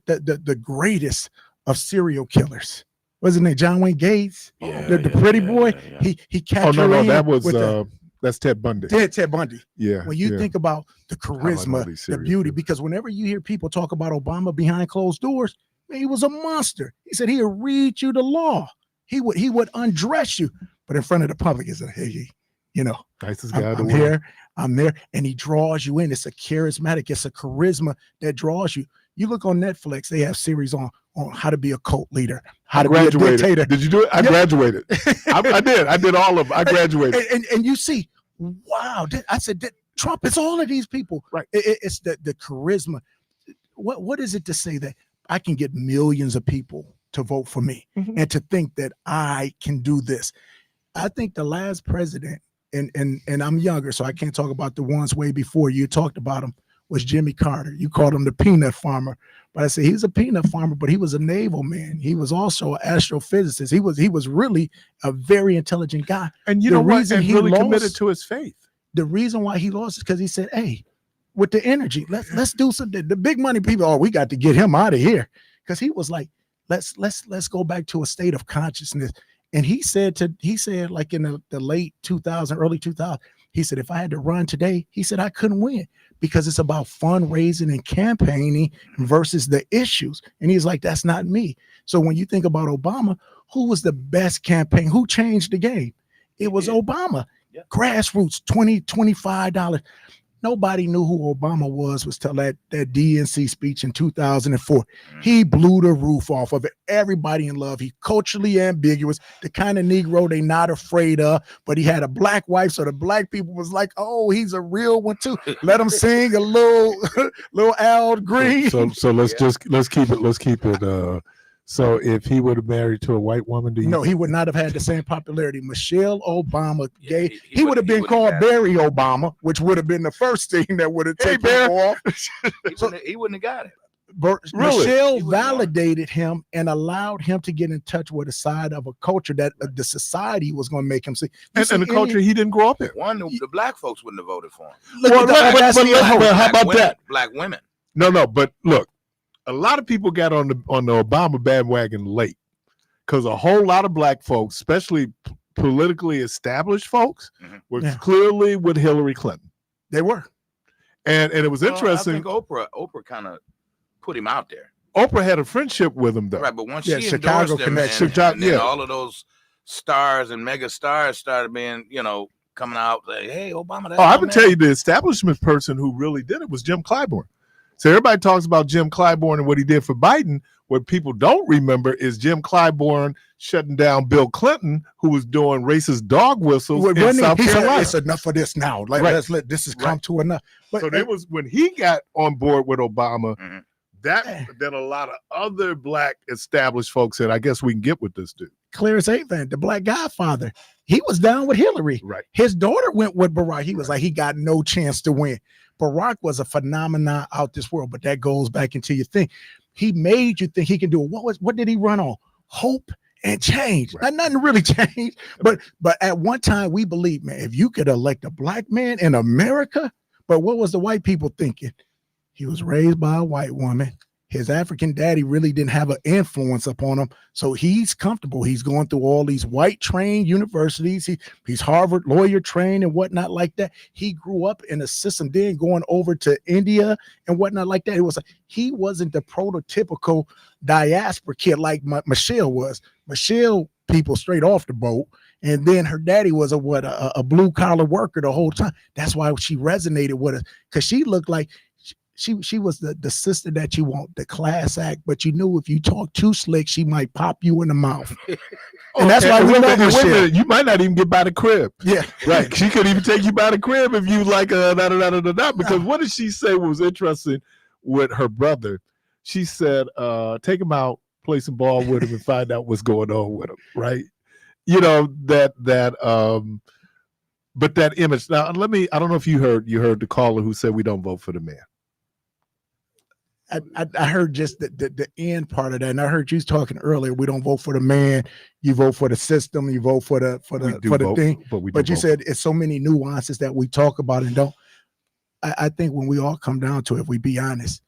S6: the greatest of serial killers. What's his name? John Wayne Gates, the pretty boy. Yeah. He captured.
S1: Oh no, that was that's Ted Bundy.
S6: Ted Bundy.
S1: Yeah.
S6: When you think about the charisma, the beauty, because whenever you hear people talk about Obama behind closed doors, man, he was a monster. He said he'd read you the law. He would undress you, but in front of the public, is a hey,
S1: nicest guy.
S6: I'm here, I'm there, and he draws you in. It's a charismatic, it's a charisma that draws you. You look on Netflix; they have series on how to be a cult leader, how to be a dictator.
S1: Did you do it? I graduated. I did. I did all of them. I graduated.
S6: And you see, wow! I said Trump. It's all of these people.
S1: Right.
S6: It's the charisma. What is it to say that I can get millions of people to vote for me, and to think that I can do this? I think the last president, and I'm younger, so I can't talk about the ones way before you talked about him, was Jimmy Carter. You called him the peanut farmer, but I say he's a peanut farmer, but he was a naval man. He was also an astrophysicist. He was really a very intelligent guy.
S1: And you know what? And really committed to his faith.
S6: The reason why he lost is because he said, hey, with the energy, let's do something. The big money people, we got to get him out of here. Because he was like, let's go back to a state of consciousness. And he said like in the late 2000, early 2000, he said, if I had to run today, he said, I couldn't win, because it's about fundraising and campaigning versus the issues. And he's like, that's not me. So when you think about Obama, who was the best campaign? Who changed the game? It was Obama. Yeah. Grassroots, $20, $25. Nobody knew who Obama was till that DNC speech in 2004. He blew the roof off of it. Everybody in love. He culturally ambiguous, the kind of Negro they not afraid of, but he had a black wife, so the black people was like, oh, he's a real one too. Let him sing a little Al Green.
S1: So let's keep it. So if he would have married to a white woman,
S6: he would not have had the same popularity. Michelle Obama, he would have been called Barry Obama, which would have been the first thing that would have taken him off.
S2: He wouldn't have got it.
S1: Really?
S6: Michelle validated him and allowed him to get in touch with a side of a culture that the society was going to make him see.
S1: And the culture he didn't grow up in.
S2: The black folks wouldn't have voted for him.
S1: But how about that?
S2: Black women.
S1: No, but look, a lot of people got on the Obama bandwagon late because a whole lot of black folks, especially politically established folks, were clearly with Hillary Clinton.
S6: They were.
S1: And it was interesting.
S2: I think Oprah kind of put him out there.
S1: Oprah had a friendship with him, though.
S2: Right, but once
S6: Yeah,
S2: she
S6: Chicago
S2: endorsed him,
S6: connection.
S2: and then all of those stars and mega stars started being, coming out like, hey, Obama.
S1: I would tell you the establishment person who really did it was Jim Clyburn. So everybody talks about Jim Clyburn and what he did for Biden. What people don't remember is Jim Clyburn shutting down Bill Clinton, who was doing racist dog whistles in South Carolina.
S6: It's enough of this now. Let's let this has come to enough. But
S1: so it was when he got on board with Obama. Then a lot of other black established folks said, I guess we can get with this dude.
S6: Clear as anything. The Black Godfather, he was down with Hillary.
S1: Right.
S6: His daughter went with Barack. He was like, he got no chance to win. Barack was a phenomenon out this world, but that goes back into your thing. He made you think he can do it. What did he run on? Hope and change.
S1: Right.
S6: Nothing really changed. But at one time we believed, man, if you could elect a black man in America, but what was the white people thinking? He was raised by a white woman. His African daddy really didn't have an influence upon him. So he's comfortable. He's going through all these white trained universities. He's Harvard lawyer trained and whatnot like that. He grew up in a system, then going over to India and whatnot like that. It was he wasn't the prototypical diaspora kid like Michelle was. Michelle, people straight off the boat. And then her daddy was a blue collar worker the whole time. That's why she resonated with us, because she looked like she was the sister that you want, the class act, but you knew if you talk too slick, she might pop you in the mouth. And that's why we love Michelle.
S1: You might not even get by the crib.
S6: Yeah,
S1: right. She could even take you by the crib if you like because what did she say was interesting with her brother? She said, take him out, play some ball with him, and find out what's going on with him. Right. But that image. Now, I don't know if you heard the caller who said we don't vote for the man.
S6: I heard just the end part of that, and I heard you talking earlier. We don't vote for the man. You vote for the system. You vote for the thing. But you said it's so many nuances that we talk about and don't. I think when we all come down to it, if we be honest,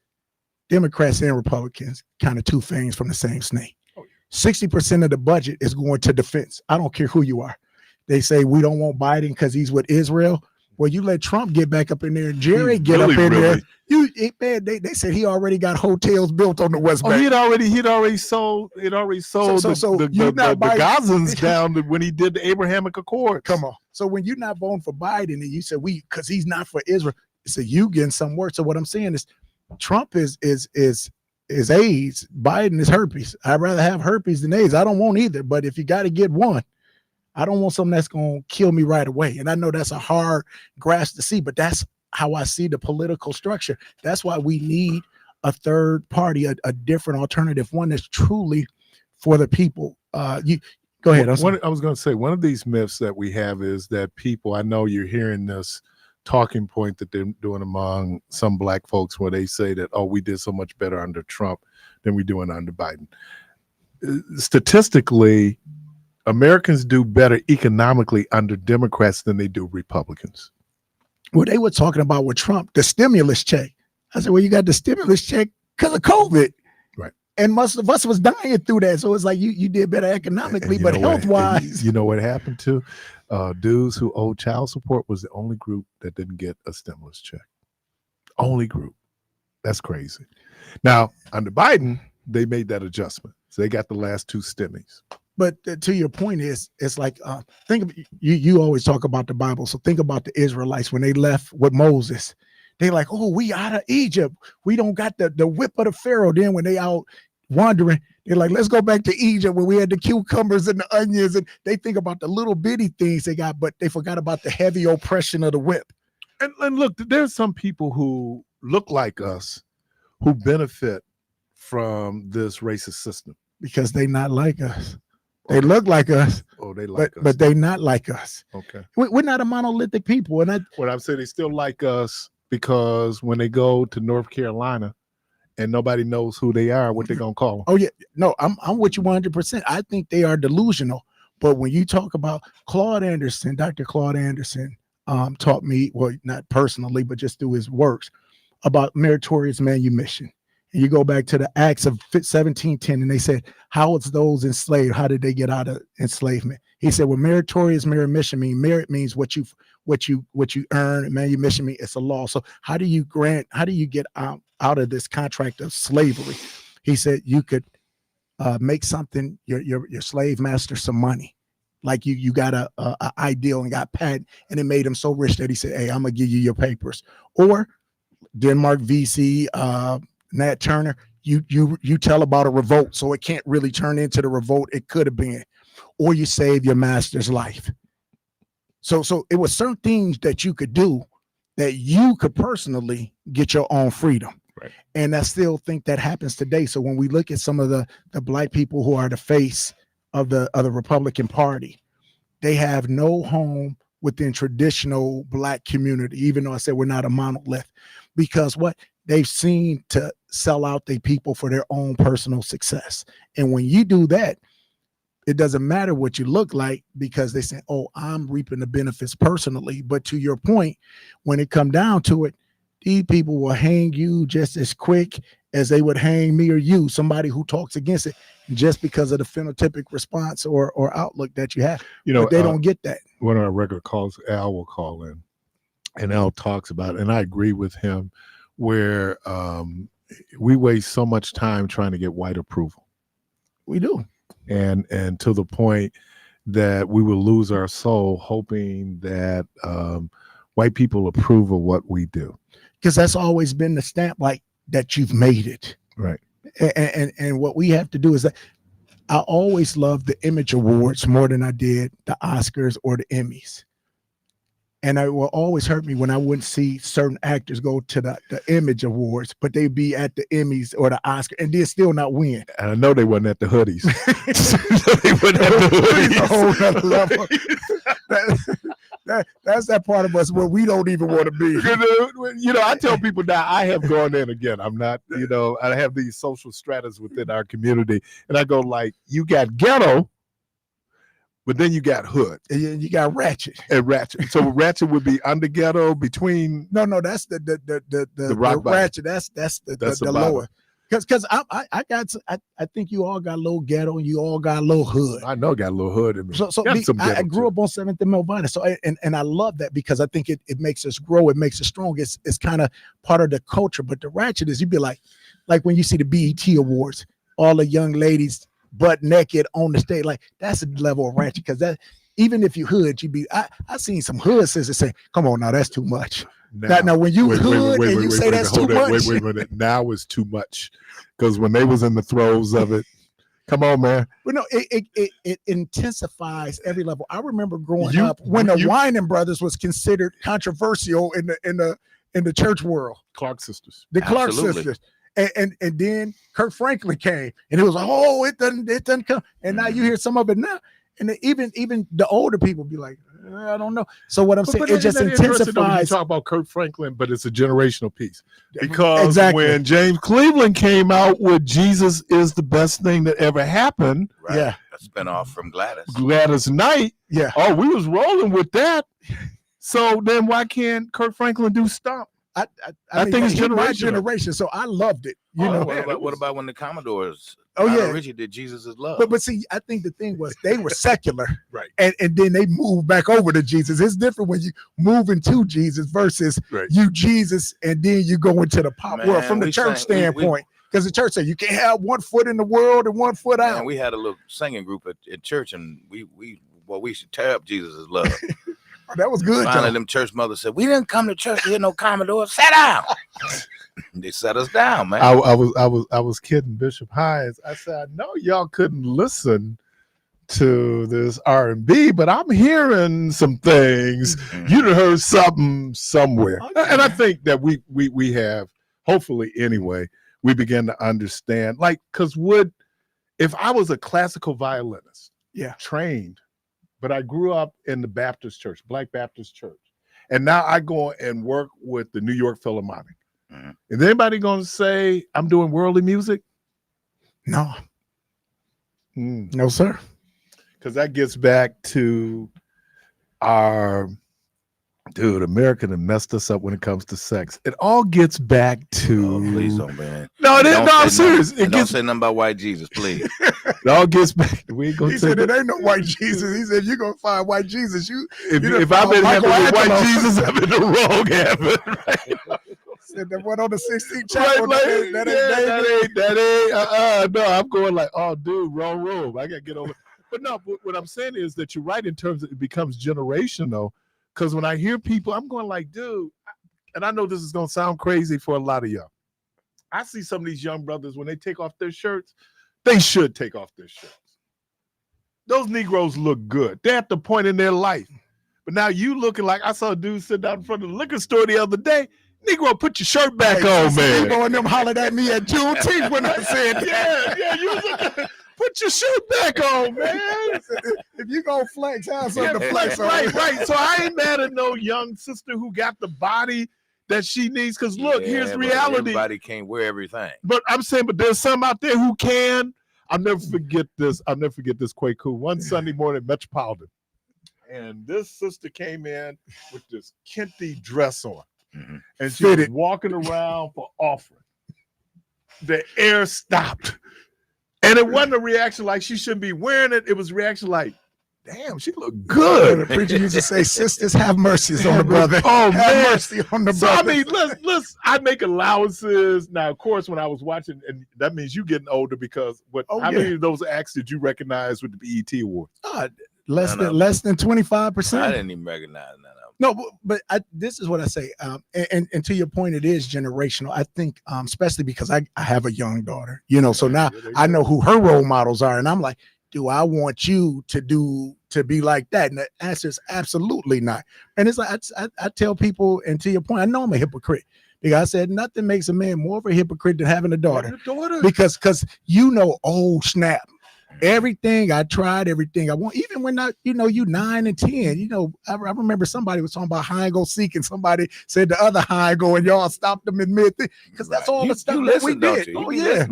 S6: Democrats and Republicans kind of two things from the same snake. 60% of the budget is going to defense. I don't care who you are. They say we don't want Biden because he's with Israel. Well, you let Trump get back up in there, and Jerry get up in there. They said he already got hotels built on the West Bank.
S1: He'd already sold the Gazans down when he did the Abrahamic Accord.
S6: Come on. So when you're not voting for Biden and you said because he's not for Israel, so you getting some work. So what I'm saying is Trump is AIDS, Biden is herpes. I'd rather have herpes than AIDS. I don't want either, but if you got to get one, I don't want something that's going to kill me right away. And I know that's a hard grasp to see, but that's how I see the political structure. That's why we need a third party, a different alternative, one that's truly for the people. You go ahead.
S1: I was going to say, one of these myths that we have is that people, I know you're hearing this talking point that they're doing among some black folks where they say that, oh, we did so much better under Trump than we doing under Biden. Statistically, Americans do better economically under Democrats than they do Republicans.
S6: Well, they were talking about with Trump, the stimulus check. I said, well, you got the stimulus check because of COVID.
S1: Right.
S6: And most of us was dying through that. So it's like you did better economically, but health-wise.
S1: You know what happened to dudes who owed child support was the only group that didn't get a stimulus check. Only group. That's crazy. Now, under Biden, they made that adjustment. So they got the last two stimmies.
S6: But to your point it's like, think of you always talk about the Bible. So think about the Israelites when they left with Moses. They like, oh, we out of Egypt. We don't got the whip of the Pharaoh. Then when they out wandering, they're like, let's go back to Egypt where we had the cucumbers and the onions. And they think about the little bitty things they got, but they forgot about the heavy oppression of the whip.
S1: And look, there's some people who look like us who benefit from this racist system.
S6: Because they not like us. They look like us.
S1: Oh, they like us.
S6: But they not like us.
S1: Okay.
S6: We're not a monolithic people. And
S1: what I'm saying, they still like us because when they go to North Carolina and nobody knows who they are, what they're gonna call them.
S6: Oh yeah, no, I'm with you 100%. I think they are delusional. But when you talk about Claude Anderson, Dr. Claude Anderson taught me, well, not personally, but just through his works, about meritorious manumission. And you go back to the Acts of 1710, and they said, how was those enslaved? How did they get out of enslavement? He said, well, meritorious manumission means merit means what you earn, and manumission means it's a law. So how do you get out of this contract of slavery? He said you could make something your slave master some money. Like you got a ideal and got patent, and it made him so rich that he said, hey, I'm gonna give you your papers. Or Denmark VC, Nat Turner, you tell about a revolt, so it can't really turn into the revolt it could have been, or you save your master's life. So it was certain things that you could do that you could personally get your own freedom.
S1: Right.
S6: And I still think that happens today. So when we look at some of the Black people who are the face of the Republican Party, they have no home within traditional Black community, even though I said we're not a monolith, because what they've seen to sell out their people for their own personal success. And when you do that, it doesn't matter what you look like, because they say, oh, I'm reaping the benefits personally. But to your point, when it come down to it, these people will hang you just as quick as they would hang me or you, somebody who talks against it, just because of the phenotypic response or outlook that you have.
S1: You know,
S6: but they don't get that.
S1: One of our regular calls, Al will call in, and Al talks about it, and I agree with him, where we waste so much time trying to get white approval.
S6: We do.
S1: And to the point that we will lose our soul hoping that white people approve of what we do.
S6: Because that's always been the stamp, like that you've made it.
S1: Right.
S6: And what we have to do is that I always loved the Image Awards more than I did the Oscars or the Emmys. And it will always hurt me when I wouldn't see certain actors go to the Image Awards, but they'd be at the Emmys or the Oscar and they'd still not win.
S1: And I know they wasn't at the hoodies. They wasn't at the hoodies.
S6: A whole nother level. That's that part of us where we don't even want to be.
S1: You know, I tell people now, I have gone in again. I'm not, you know, I have these social stratas within our community, and I go like, you got ghetto, but then you got hood,
S6: and you got ratchet.
S1: And ratchet. So ratchet would be under ghetto, between.
S6: No, that's the
S1: rock
S6: ratchet. That's the lower. Because I think you all got a little ghetto and you all got a little hood.
S1: I know, got a little hood in me.
S6: So I grew up on 7th and Melvina. So and I love that, because I think it makes us grow. It makes us strong. It's kind of part of the culture. But the ratchet is, you'd be like when you see the BET Awards, all the young ladies butt naked on the stage, like that's a level of ratchet. Because that, even if you hood, you'd be. I seen some hood sisters say, "Come on now, that's too much." Now when you hood and you say that's too much.
S1: Wait a minute. Now it's too much, because when they was in the throes of it, come on, man.
S6: But no, it intensifies every level. I remember growing up when the Winan Brothers was considered controversial in the church world.
S1: Clark sisters.
S6: The Clark sisters. And then Kirk Franklin came, and it was like, oh, it doesn't come. And now you hear some of it now. And even the older people be like, I don't know. So what I'm saying, it just intensifies.
S1: You talk about Kirk Franklin, but it's a generational piece, because when James Cleveland came out with Jesus is the best thing that ever happened.
S2: Right.
S6: Yeah,
S2: a spinoff from
S1: Gladys Knight.
S6: Yeah.
S1: Oh, we was rolling with that. So then why can't Kirk Franklin do Stomp?
S6: I
S1: think it's
S6: my generation, so I loved it.
S2: What about when the Commodores? Richie did Jesus is Love.
S6: But see, I think the thing was they were secular,
S1: right?
S6: And then they moved back over to Jesus. It's different when you move into Jesus versus you Jesus, and then you go into the pop world from the church standpoint. Because the church said you can't have one foot in the world and one foot out.
S2: We had a little singing group at church, and we should tear up Jesus is Love.
S6: That was good.
S2: Finally, them church mothers said, "We didn't come to church to hear no Commodores. Sit down." They set us down, man.
S1: I was kidding Bishop Hines. I said, I know y'all couldn't listen to this R&B, but I'm hearing some things. You'd have heard something somewhere. And I think that we have, hopefully anyway, we begin to understand. Like, because if I was a classical violinist, trained, but I grew up in the Baptist church, Black Baptist church. And now I go and work with the New York Philharmonic.
S2: Mhm.
S1: Is anybody going to say I'm doing worldly music?
S6: No,
S1: Mm.
S6: no, sir.
S1: Because that gets back to our dude, America done messed us up when it comes to sex. It all gets back to
S2: Oh, please don't, man.
S1: no, it
S2: And
S1: is
S2: don't
S1: no, I'm
S2: say
S1: serious.
S2: nothing-
S1: It
S2: and don't
S1: gets
S2: say nothing about white Jesus, please.
S1: it all gets back. We ain't gonna
S6: He
S1: take
S6: said
S1: it.
S6: it ain't no white Jesus. He said you're gonna find white Jesus. You
S1: If,
S6: you done
S1: if I'm in
S6: found
S1: heaven with white
S6: Michelangelo.
S1: Jesus, I'm in the wrong heaven. Right?
S6: Said that one on the 16th
S1: Right,
S6: chapter.
S1: like,
S6: that ain't David.
S1: that ain't. No, I'm going like, oh, dude, wrong room. I gotta get over. But no, what I'm saying is that you're right in terms of it becomes generational. Because when I hear people, I'm going like, dude, and I know this is gonna sound crazy for a lot of y'all. I see some of these young brothers when they take off their shirts, they should take off their shirts. Those Negroes look good. They're at the point in their life. But now you looking like I saw a dude sit down in front of the liquor store the other day. Negro, put your shirt back on, man.
S6: Negro and them hollered at me at Juneteenth when I said,
S1: Yeah, you was looking, put your shirt back on, man.
S6: if you gonna flex, have something to flex on.
S1: Right. So I ain't mad at no young sister who got the body that she needs. Because look, here's the
S2: but
S1: reality.
S2: Everybody can't wear everything.
S1: But I'm saying, but there's some out there who can. I'll never forget this. Kwaku. One Sunday morning, Metropolitan. And this sister came in with this kente dress on.
S2: Mm-hmm.
S1: And she was walking around for offering. The air stopped. And it wasn't a reaction like she shouldn't be wearing it. It was a reaction like, damn, she looked good.
S6: The preacher used to say, sisters, have mercy on the brother.
S1: Oh,
S6: have
S1: man.
S6: mercy on the
S1: So,
S6: brother.
S1: I mean, let's I make allowances. Now, of course, when I was watching, and that means you getting older because how many of those acts did you recognize with the BET Awards?
S6: Less than 25%.
S2: I didn't even recognize none of them.
S6: No, but this is what I say. And to your point, it is generational. I think, especially because I have a young daughter, so now I know who her role models are. And I'm like, do I want you to be like that? And the answer is absolutely not. And it's like, I tell people, and to your point, I know I'm a hypocrite. Because I said nothing makes a man more of a hypocrite than having a daughter. Because oh snap. Everything I tried, everything I want, even when you 9 and 10, I remember somebody was talking about high and go seek, and somebody said the other high and go, and y'all stopped them in mid thing because that's all the stuff that we did. Oh yeah,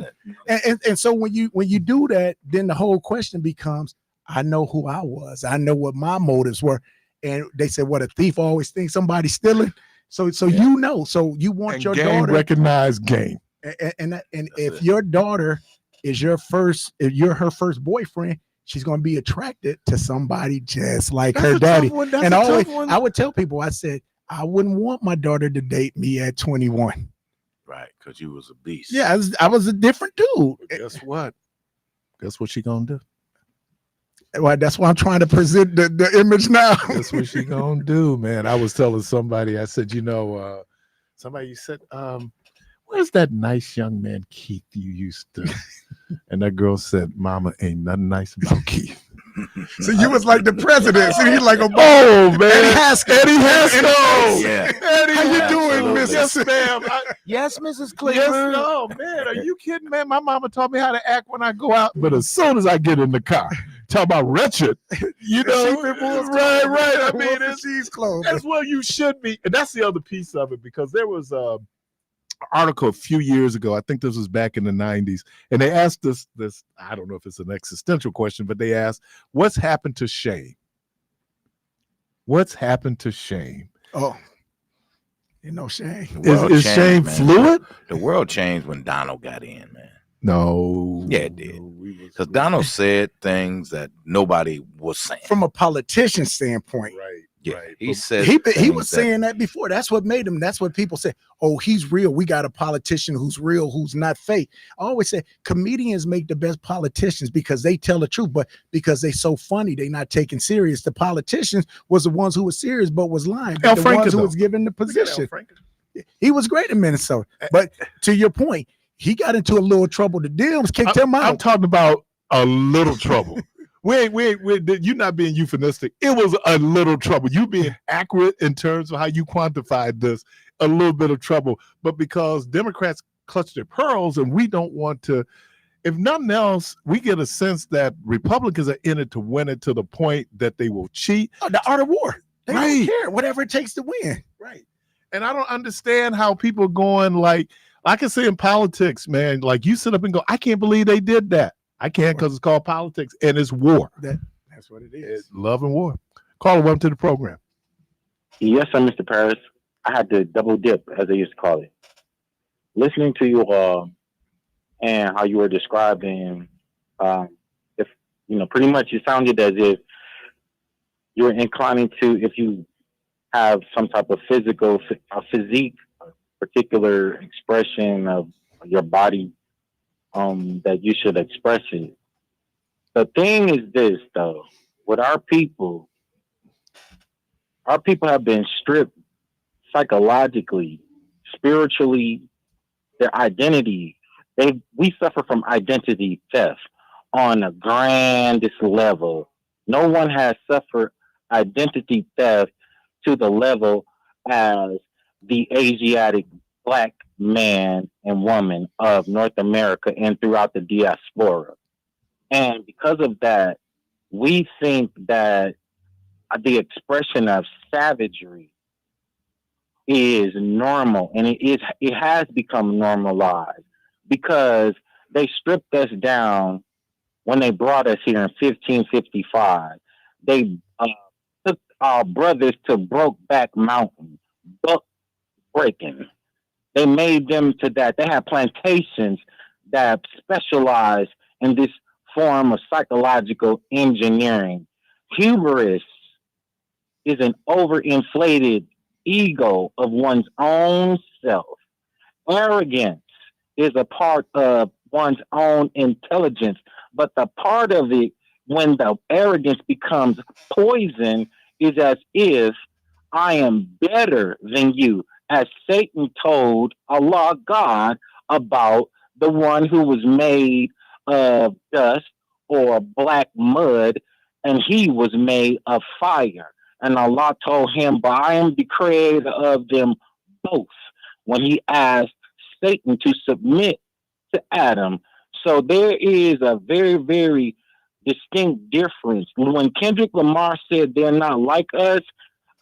S6: and so when you do that, then the whole question becomes, I know who I was, I know what my motives were, and they said, what a thief always thinks somebody's stealing. So so you want and your daughter
S1: recognize game,
S6: and if your daughter is you're her first boyfriend, she's going to be attracted to somebody just like her daddy. And I would tell people, I said, I wouldn't want my daughter to date me at 21.
S2: Right, because you was a beast.
S6: Yeah, I was a different dude.
S1: But guess what? Guess what she gonna do?
S6: Well, that's why I'm trying to present the image now.
S1: That's what she gonna do, man. I was telling somebody, I said, somebody said, where's that nice young man Keith you used to? And that girl said, Mama, ain't nothing nice about Keith.
S6: So you was like the president. So he's like,
S1: oh man,
S6: Eddie Haskell.
S2: Yeah.
S6: Eddie, how you doing, Mrs.
S1: Yes, ma'am.
S2: Yes, Mrs. Cleaver.
S1: Yes, no, man. Are you kidding, man? My mama taught me how to act when I go out, but as soon as I get in the car, talk about wretched, right. I mean, that's what you should be, and that's the other piece of it, because there was article a few years ago, I think this was back in the 90s, and they asked this I don't know if it's an existential question, but they asked, what's happened to shame? What's happened to shame?
S6: Oh, shame.
S1: Is shame fluid?
S2: The world changed when Donald got in, man.
S1: No.
S2: Yeah, it did. Because Donald said things that nobody was saying.
S6: From a politician standpoint.
S1: Right.
S2: Yeah,
S1: right.
S6: He was saying that before. That's what made him. That's what people say. Oh, he's real. We got a politician who's real, who's not fake. I always say comedians make the best politicians because they tell the truth, but because they so funny, they not taken serious. The politicians was the ones who was serious but was lying. But the ones who was given the position. He was great in Minnesota. But to your point, he got into a little trouble. The Dems kicked him out.
S1: I'm talking about a little trouble. You're not being euphemistic. It was a little trouble. You being accurate in terms of how you quantified this, a little bit of trouble. But because Democrats clutch their pearls and we don't want to, if nothing else, we get a sense that Republicans are in it to win it to the point that they will cheat.
S6: Oh, the art of war. They don't care. Whatever it takes to win.
S1: Right. And I don't understand how people are going like, I can say in politics, man, like you sit up and go, I can't believe they did that. I can't because it's called politics and it's war.
S6: That's what it is.
S1: It's love and war. Caller, welcome to the program.
S5: Yes, sir, Mr. Parris. I had to double dip, as they used to call it. Listening to you all and how you were describing, if pretty much it sounded as if you were inclining to, if you have some type of physique, particular expression of your body, that you should express it. The thing is this, though, with our people have been stripped psychologically, spiritually, their identity. We suffer from identity theft on a grandest level. No one has suffered identity theft to the level as the Asiatic Black man and woman of North America and throughout the diaspora. And because of that, we think that the expression of savagery is normal, and it has become normalized because they stripped us down when they brought us here in 1555. They took our brothers to Brokeback Mountain, buck breaking. They made them to that. They had plantations that specialized in this form of psychological engineering. Hubris is an overinflated ego of one's own self. Arrogance is a part of one's own intelligence, but the part of it when the arrogance becomes poison is as if I am better than you, as Satan told Allah, God, about the one who was made of dust or black mud, and he was made of fire. And Allah told him, but I am the creator of them both, when he asked Satan to submit to Adam. So there is a very, very distinct difference. When Kendrick Lamar said they're not like us,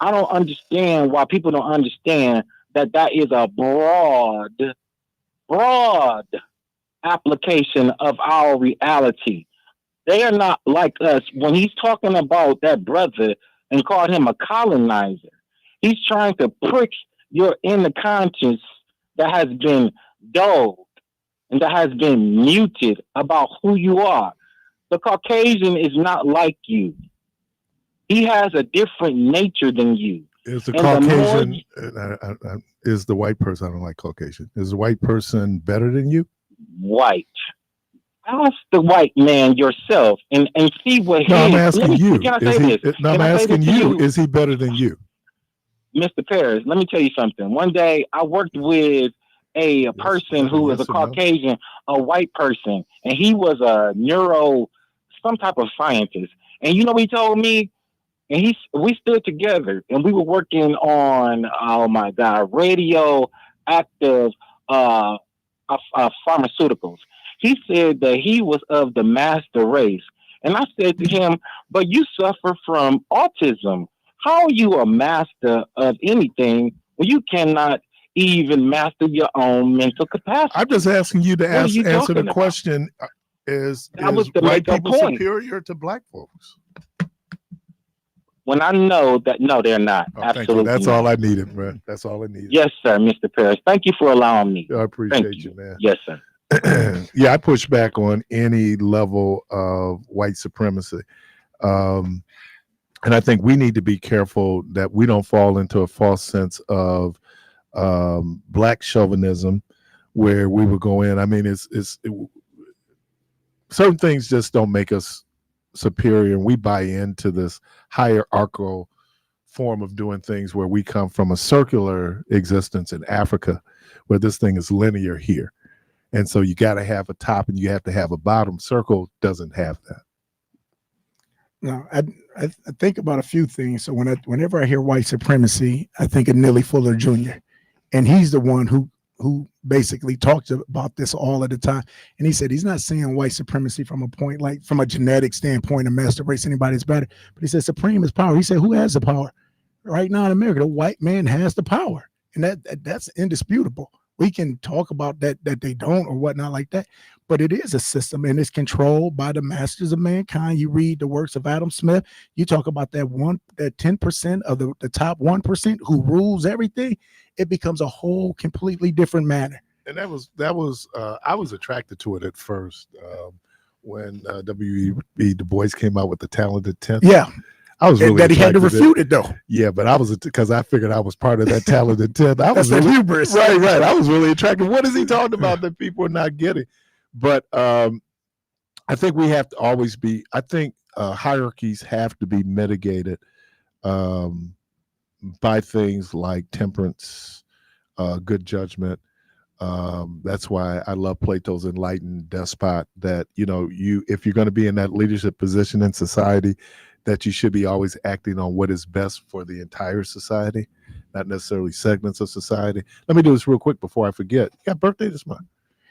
S5: I don't understand why people don't understand that is a broad application of our reality. They are not like us. When he's talking about that brother and called him a colonizer, he's trying to prick your inner conscience that has been dulled and that has been muted about who you are. The Caucasian is not like you. He has a different nature than you.
S1: Is the Caucasian, is the white person, I don't like Caucasian, is the white person better than you?
S5: White. Ask the white man yourself and see what
S1: I'm asking you.
S5: Can I say this?
S1: No, I'm asking you, is he better than you?
S5: Mr. Parris, let me tell you something. One day I worked with a person who was a Caucasian, a white person, and he was a some type of scientist. And you know what he told me? And we stood together and we were working on, oh my God, radioactive pharmaceuticals. He said that he was of the master race. And I said to him, but you suffer from autism. How are you a master of anything when you cannot even master your own mental capacity?
S1: I'm just asking you to answer the question. Is white people superior to black folks?
S5: When I know that, no, they're not. Absolutely.
S1: That's all I needed, man. That's all I needed.
S5: Yes, sir, Mr. Parris. Thank you for allowing me.
S1: I appreciate you, man.
S5: Yes, sir.
S1: Yeah, I push back on any level of white supremacy. And I think we need to be careful that we don't fall into a false sense of black chauvinism where we would go in. I mean, certain things just don't make us superior, and we buy into this hierarchical form of doing things where we come from a circular existence in Africa where this thing is linear here. And so you got to have a top and you have to have a bottom. Circle doesn't have that.
S6: No, I think about a few things. So whenever I hear white supremacy, I think of Neely Fuller Jr. And he's the one who basically talked about this all of the time. And he said he's not saying white supremacy from a point, like from a genetic standpoint, a master race, anybody's better. But he said supreme is power. He said, who has the power? Right now in America, the white man has the power. and that's indisputable. We can talk about that they don't or whatnot like that, but it is a system, and it's controlled by the masters of mankind. You read the works of Adam Smith. You talk about that 10% of the top 1% who rules everything. It becomes a whole completely different manner.
S1: And that was I was attracted to it at first when W.E. Du Bois came out with the Talented Tenth.
S6: Yeah.
S1: I was really
S6: that he had to
S1: attracted
S6: refute it though.
S1: Yeah, but I was because I figured I was part of that Talented Tenth. I was
S6: That's
S1: really,
S6: hubris.
S1: right. I was really attracted. What is he talking about that people are not getting? But I think we have to always be. I think hierarchies have to be mitigated by things like temperance, good judgment. That's why I love Plato's enlightened despot. That if you're going to be in that leadership position in society, that you should be always acting on what is best for the entire society, not necessarily segments of society. Let me do this real quick before I forget. You got birthday this month?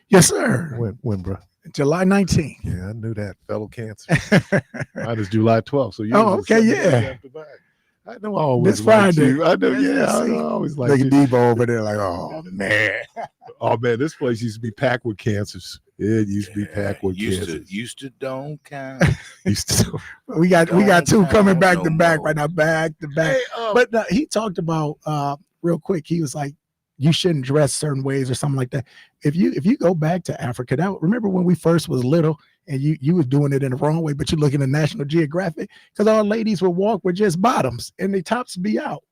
S6: Yes, sir.
S1: When, bro?
S6: July 19th.
S1: Yeah, I knew that. Fellow Cancer. Mine is July 12th. So you.
S6: Oh, okay, yeah.
S1: I know I always
S6: this Friday.
S1: You. I know,
S6: yeah.
S1: I always like
S6: Look
S1: you.
S6: at Debo over there, like, oh man.
S1: Oh man, this place used to be packed with cancers. It used to be packed with cancers.
S2: Used to don't count.
S1: Used to.
S6: We got two coming back to back
S2: more.
S6: right now, back to back.
S1: Hey,
S6: But he talked about real quick. He was like, you shouldn't dress certain ways or something like that. If you go back to Africa, remember when we first was little and you was doing it in the wrong way, but you look in the National Geographic, because all ladies would walk with just bottoms and the tops be out.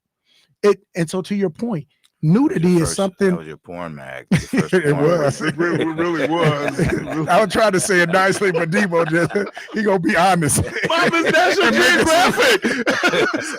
S6: And so to your point, nudity is something.
S2: That was your porn mag. Your first
S6: It
S2: porn
S6: was.
S2: mag.
S1: It really was.
S6: I was trying to say it nicely, but Debo he gonna be honest.
S1: Mom is National Geographic.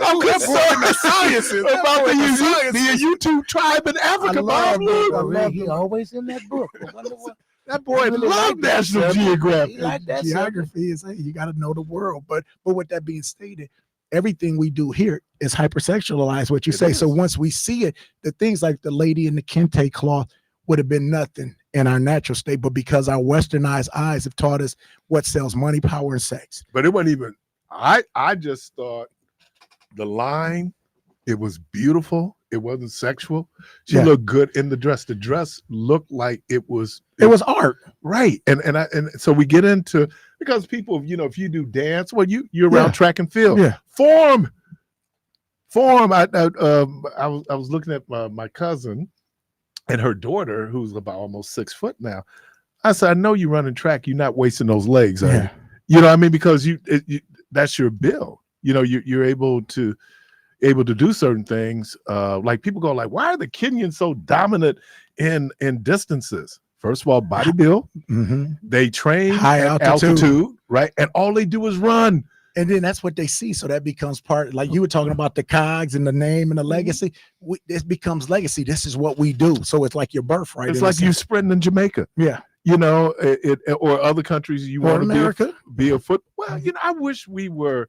S1: I'm concerned the sciences about the YouTube tribe in Africa. Bob, look.
S2: He always in that book. I wonder what.
S1: That boy
S2: really
S1: loved
S2: like that
S1: National
S2: subject.
S1: Geographic.
S2: He like that
S6: Geography is you got to know the world. But with that being stated, everything we do here is hypersexualized. What you say.
S1: is.
S6: So once we see it, the things like the lady in the kente cloth would have been nothing in our natural state, but because our westernized eyes have taught us what sells money, power, and sex.
S1: But it wasn't even. I just thought the line. It was beautiful. It wasn't sexual. She looked good in the dress. The dress looked like it was.
S6: It was art,
S1: right? And so we get into, because people, if you do dance, well, you're around track and field.
S6: Yeah.
S1: Form. I was looking at my cousin and her daughter, who's about almost 6 foot now. I said, I know you running track. You're not wasting those legs, are you? You know what I mean? Because that's your build. You're able to do certain things. Like people go like, why are the Kenyans so dominant in distances? First of all, body build.
S6: Mm-hmm.
S1: They train
S6: high
S1: at
S6: altitude,
S1: right? And all they do is run.
S6: And then that's what they see. So that becomes part, like you were talking about the cogs and the name and the legacy. This becomes legacy. This is what we do. So it's like your birthright.
S1: It's like you sprinting in Jamaica.
S6: Yeah.
S1: Or other countries you want to be a foot. Well, I wish we were.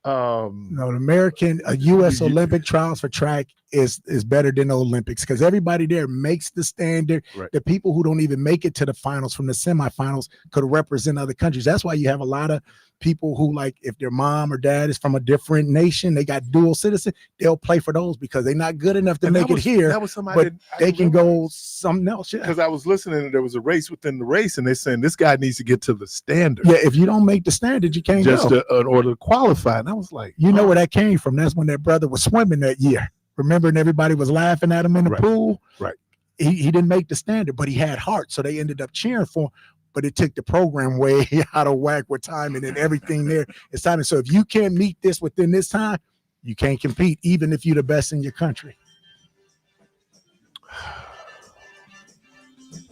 S6: The American U.S. Olympic trials for track is better than the Olympics, because everybody there makes the standard.
S1: Right.
S6: The people who don't even make it to the finals from the semifinals could represent other countries. That's why you have a lot of people who, like, if their mom or dad is from a different nation, they got dual citizen, they'll play for those because they're not good enough to make it here.
S1: That was somebody,
S6: but they can go something else.
S1: Because I was listening and there was a race within the race, and they're saying this guy needs to get to the standard.
S6: Yeah, if you don't make the standard, you can't go.
S1: In order to qualify. And I was like,
S6: you know where that came from? That's when that brother was swimming that year. Remember, and everybody was laughing at him in the pool.
S1: Right.
S6: He didn't make the standard, but he had heart, so they ended up cheering for him. But it took the program way out of whack with timing and everything there. It's time. So if you can't meet this within this time, you can't compete, even if you're the best in your country.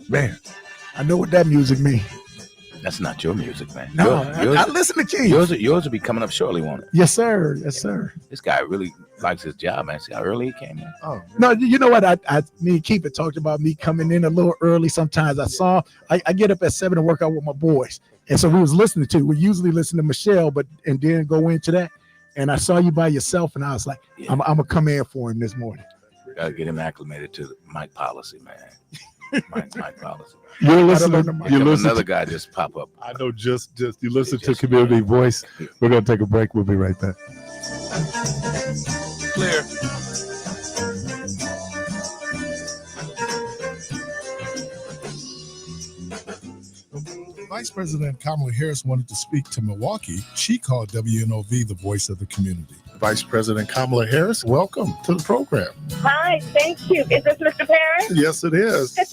S1: Man,
S6: I know what that music means.
S2: That's not your music, man.
S6: No, I listen to Keith.
S2: Yours will be coming up shortly, won't it?
S6: Yes, sir. Yes, sir.
S2: This guy really likes his job, man. See how early he came in?
S1: Oh,
S6: no, you know what? Me and Keith had talked about me coming in a little early sometimes. I get up at 7 to work out with my boys. And so we usually listen to Michelle, and then go into that. And I saw you by yourself, and I was like, I'm going to come in for him this morning.
S2: Got to get him acclimated to the mic policy, man. Mic policy.
S1: You're listening.
S2: Another guy just pop up.
S1: I know. Just you listen to Community Voice. We're gonna take a break. We'll be right back.
S2: Clear.
S1: Vice President Kamala Harris wanted to speak to Milwaukee, she called WNOV the voice of the community. Vice President Kamala Harris, welcome to the program.
S7: Hi, thank you. Is this Mr. Parris?
S1: Yes, it is. A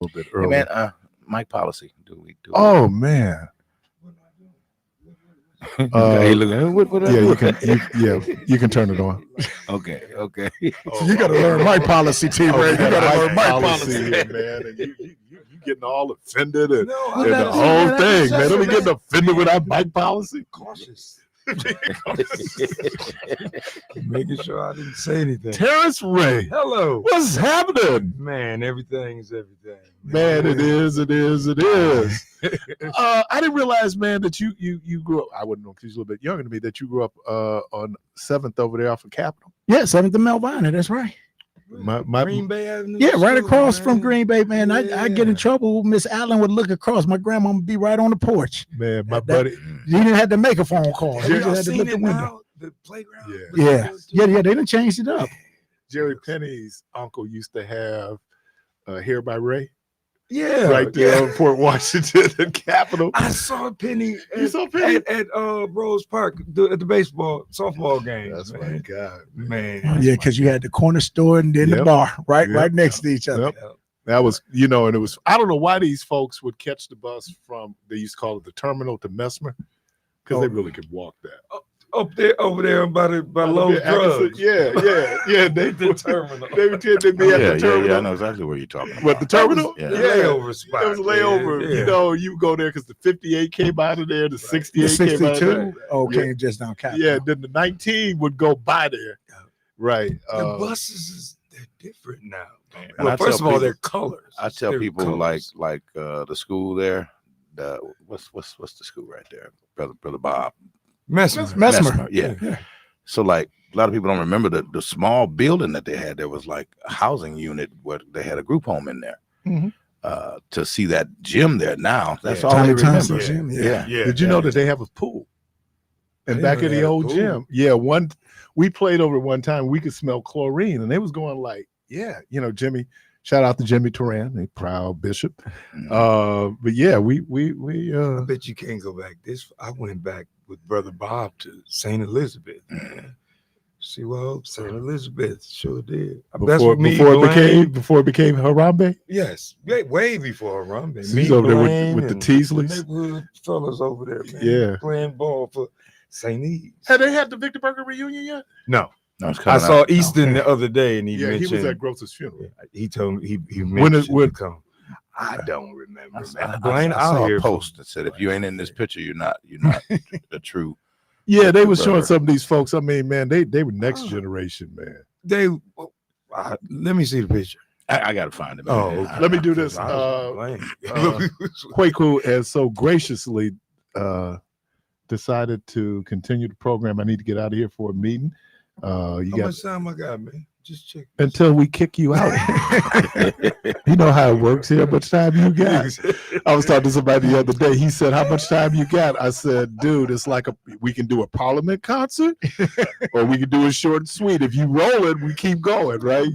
S1: little bit
S2: Hey,
S1: early.
S2: man, Mike policy. Do we do
S1: Oh man.
S2: hey, look, what I
S1: Yeah,
S2: do?
S1: you can turn it on.
S2: Okay.
S6: So you got to learn my policy, T. Ray. You got to learn my policy.
S1: here, man. And you you getting all offended and,
S8: No,
S1: and the whole thing, man. Don't be getting offended with our bike policy.
S8: Cautious. Making sure I didn't say anything.
S1: Terrence Ray,
S8: Hello.
S1: what's happening?
S8: Man, everything's everything.
S1: Man, it is. I didn't realize, man, that you grew up. I wouldn't know because you're a little bit younger than me. That you grew up on 7th over there off of Capitol.
S6: Yeah, 7th and Melvina. That's right.
S1: My
S8: Green Bay Avenue.
S6: Yeah, right
S8: School,
S6: across
S8: man.
S6: from Green Bay, man. I get in
S8: Yeah.
S6: trouble. Miss Allen would look across. My grandma would be right on the porch.
S1: man, my
S6: That-
S1: buddy.
S6: You didn't have to make a phone call.
S8: Have
S6: You
S8: y'all
S6: just had to
S8: seen
S6: look
S8: it
S6: the window.
S8: now? The playground.
S1: Yeah.
S6: Yeah, they done changed it up.
S1: Jerry Penny's uncle used to have Here by Ray
S8: Yeah,
S1: right there
S8: yeah.
S1: on Fort Washington, the Capitol.
S8: I saw Penny.
S1: You saw Penny?
S8: at Rose Park at the softball game.
S1: That's
S8: man.
S1: my God.
S8: Man.
S6: Oh, yeah, because you had the corner store and then the
S1: Yep.
S6: bar right
S1: Yep.
S6: next to each other.
S1: Yep. That was, and it was, I don't know why these folks would catch the bus from, they used to call it the terminal to Mesmer, because they really could walk that.
S8: Up there, over there by low drugs.
S1: Yeah. They
S8: The terminal.
S1: They would tend to be at the terminal.
S2: I know exactly where you're talking about.
S1: What, the terminal?
S2: Yeah.
S8: The layover spot.
S1: It was a layover.
S8: Yeah.
S1: You go there because the 58 came out of there, the 68
S6: The
S1: came out of
S6: 62,
S1: there.
S6: okay, just down Capitol.
S1: Yeah, then the 19 would go by there. Right.
S8: The buses they're different now. Man.
S2: And
S8: Well,
S2: I
S8: first
S2: tell
S8: of all,
S2: people-
S8: they're colors.
S2: I tell
S8: They're
S2: people
S8: colors.
S2: like the school there. What's the school right there, brother Bob?
S6: Mesmer.
S2: Yeah. So like a lot of people don't remember the small building that they had. There was like a housing unit where they had a group home in there.
S6: Mhm.
S2: To see that gym there now, that's
S8: Yeah.
S2: all they
S6: Tommy Thompson
S2: remember.
S6: gym,
S2: Yeah.
S8: Yeah.
S1: Did you know that they have a pool?
S8: I
S1: And
S8: didn't
S1: back
S8: know
S1: in
S8: they
S1: the
S8: had a
S1: old
S8: pool.
S1: gym, we played over one time. We could smell chlorine, and they was going like, Jimmy. Shout out to Jimmy Turan, a proud bishop. But yeah, we
S8: I bet you can't go back. I went back with Brother Bob to St. Elizabeth. Man. See, well, St. Elizabeth sure did. That's what me
S1: before it became Harambe.
S8: Yes, way before Harambe.
S1: So he's over there with the Teasleys.
S8: neighborhood fellas over there, man.
S1: Yeah.
S8: playing ball for St. E's.
S1: Had they had the Victor Burger reunion yet?
S8: No,
S2: No, it's
S8: I
S2: coming
S8: saw
S2: up.
S8: Easton the other day, and he
S1: Yeah,
S8: mentioned
S1: he was at Gross's funeral.
S8: he told me he
S1: When
S8: mentioned
S1: when-
S8: to come. I don't remember.
S2: I
S8: Blaine,
S2: saw
S8: I'll
S2: a
S8: hear
S2: post that said, "If you ain't in this picture, you're not the true."
S1: Yeah, they was showing
S2: Burger.
S1: some of these folks. I mean, man, they were next generation, man.
S8: Let me see the picture.
S2: I gotta find it.
S8: Oh,
S2: man.
S8: okay.
S1: Let me do this.
S8: I was Blaine.
S1: Kwaku has so graciously decided to continue the program. I need to get out of here for a meeting. You
S8: How
S1: got
S8: much time I got, man? Just check.
S1: until we kick you out. You know how it works here. How much time you got? I was talking to somebody the other day. He said, "How much time you got?" I said, "Dude, it's like we can do a Parliament concert, or we can do it short and sweet. If you roll it, we keep going, right?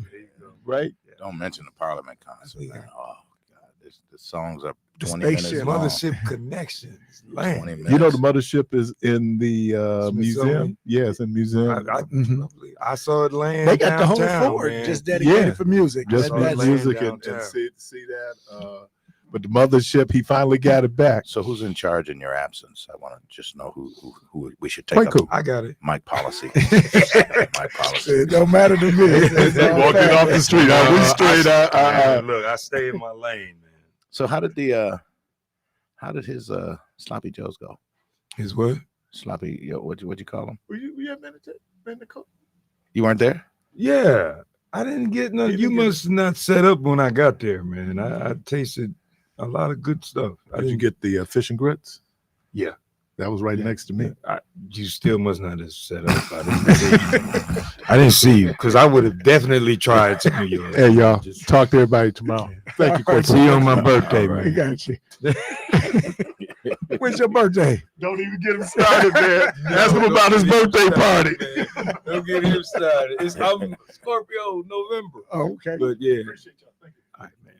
S1: Right?
S2: Don't mention the Parliament concert. Man. Oh God, the songs are
S6: The
S2: 20 minutes
S6: spaceship.
S2: long.
S8: Mothership Connections.
S2: 20
S8: Land.
S2: minutes.
S1: You know, the mothership is in the
S8: Smithsonian?
S1: museum. Yeah, it's in the museum.
S6: Mhm.
S8: I saw it land.
S6: They got the whole
S8: downtown,
S6: floor
S8: man.
S6: just dedicated
S1: Yeah.
S6: for music.
S1: Just
S8: saw
S1: for
S8: it
S6: That's-
S1: music
S8: laying
S1: and
S8: downtown.
S1: see that. But the mothership, he finally got it back.
S2: So who's in charge in your absence? I want to just know who we should take
S1: Kwaku.
S2: up
S8: I got it.
S2: Mike policy. Mike policy.
S6: It don't matter to me. It's all
S1: Walking
S6: fact.
S1: off the street. We straight out.
S8: Look, I stay in my lane, man.
S2: So how did his sloppy joes go?
S8: Is what?
S2: Sloppy, what'd you call them?
S1: Were you at Medical?
S2: You weren't there?
S8: Yeah, I didn't get none.
S1: You
S8: You
S1: didn't get-
S8: must not set up when I got there, man. I tasted a lot of good stuff. I
S1: Did you
S8: didn't
S1: get the fish and grits?
S8: Yeah.
S1: That was right
S8: Yeah.
S1: next to me.
S8: You still must not have set up. I didn't see you because I would have definitely tried some of yours.
S1: Hey, y'all.
S8: Just-
S1: Talk to everybody tomorrow. Thank you, Kwaku.
S8: See you on my birthday,
S6: We
S8: man.
S6: got you. When's your birthday?
S1: Don't even get him started, man. Ask him about his birthday party.
S8: Don't get him started. I'm Scorpio November.
S6: Oh, okay.
S8: But yeah. All right, man.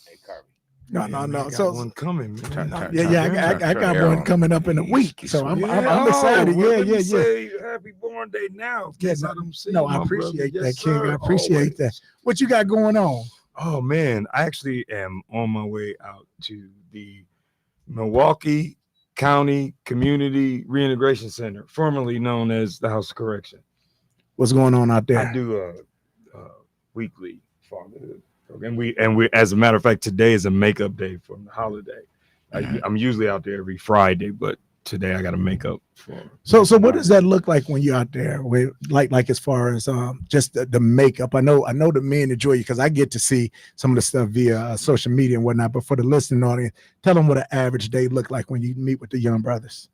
S2: Hey, Carvey.
S6: No,
S8: Man,
S6: no,
S8: I
S6: no.
S8: got
S6: So
S8: one coming, man.
S2: Turn-
S6: yeah, I got
S2: Turn
S6: one
S2: on.
S6: coming up in a week. So I'm
S8: Yeah,
S6: excited.
S8: well,
S6: Yeah,
S8: let me
S6: yeah.
S8: Say happy born day now.
S6: Yeah,
S8: Yes,
S6: no,
S8: I don't see
S6: no,
S8: you,
S6: I
S8: my
S6: appreciate
S8: brother.
S6: that,
S8: Yes,
S6: King. I
S8: sir,
S6: appreciate that.
S8: always.
S6: What you got going on?
S8: Oh man, I actually am on my way out to the Milwaukee County Community Reintegration Center, formerly known as the House of Correction.
S6: What's going on out there?
S8: I do a weekly fatherhood And we as a matter of fact, today is a makeup day for the holiday. I'm usually out there every Friday, but today I got to make up for.
S6: So what does that look like when you're out there with like as far as just the makeup? I know the men enjoy you because I get to see some of the stuff via social media and whatnot. But for the listening audience, tell them what an average day look like when you meet with the young brothers.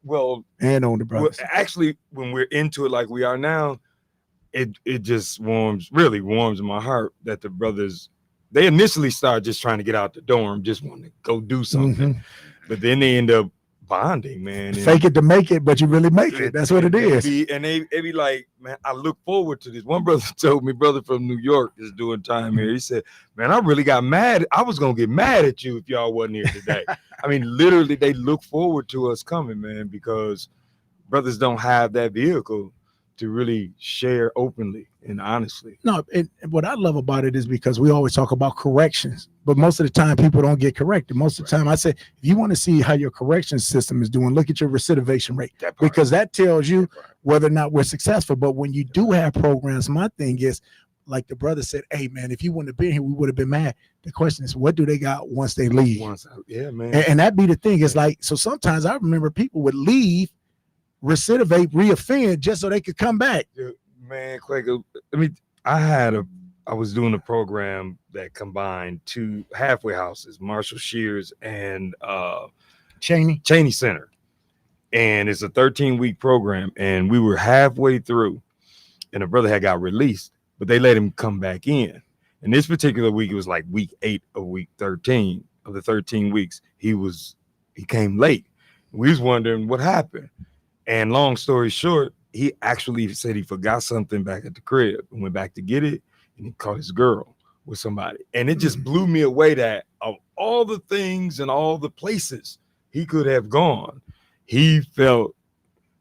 S8: Well,
S6: and older brothers.
S8: Well, actually, when we're into it like we are now, it just really warms my heart that the brothers, they initially start just trying to get out the dorm, just want to go do something, but then they end up bonding, man.
S6: Fake it to make it, but you really make it. That's what it is.
S8: And they be like, man, I look forward to this. One brother told me, brother from New York is doing time here. He said, man, I really got mad. I was gonna get mad at you if y'all wasn't here today. I mean, literally, they look forward to us coming, man, because brothers don't have that vehicle to really share openly and honestly.
S6: No, and what I love about it is because we always talk about corrections, but most of the time people don't get corrected. Most of the time I say, if you want to see how your correction system is doing, look at your recidivation rate, because that tells you whether or not we're successful. But when you do have programs, my thing is, like the brother said, hey man, if you wouldn't have been here, we would have been mad. The question is, what do they got once they leave?
S8: Yeah, man.
S6: And that be the thing. It's like, so sometimes I remember people would leave, recidivate, reoffend just so they could come back.
S8: Man, Quaker, I was doing a program that combined two halfway houses, Marshall Shears and Cheney Center. And it's a 13-week program. And we were halfway through and a brother had got released, but they let him come back in. And this particular week, it was like week 8 of week 13 of the 13 weeks. He came late. We was wondering what happened. And long story short, he actually said he forgot something back at the crib and went back to get it, and he caught his girl with somebody. And it just blew me away that of all the things and all the places he could have gone, he felt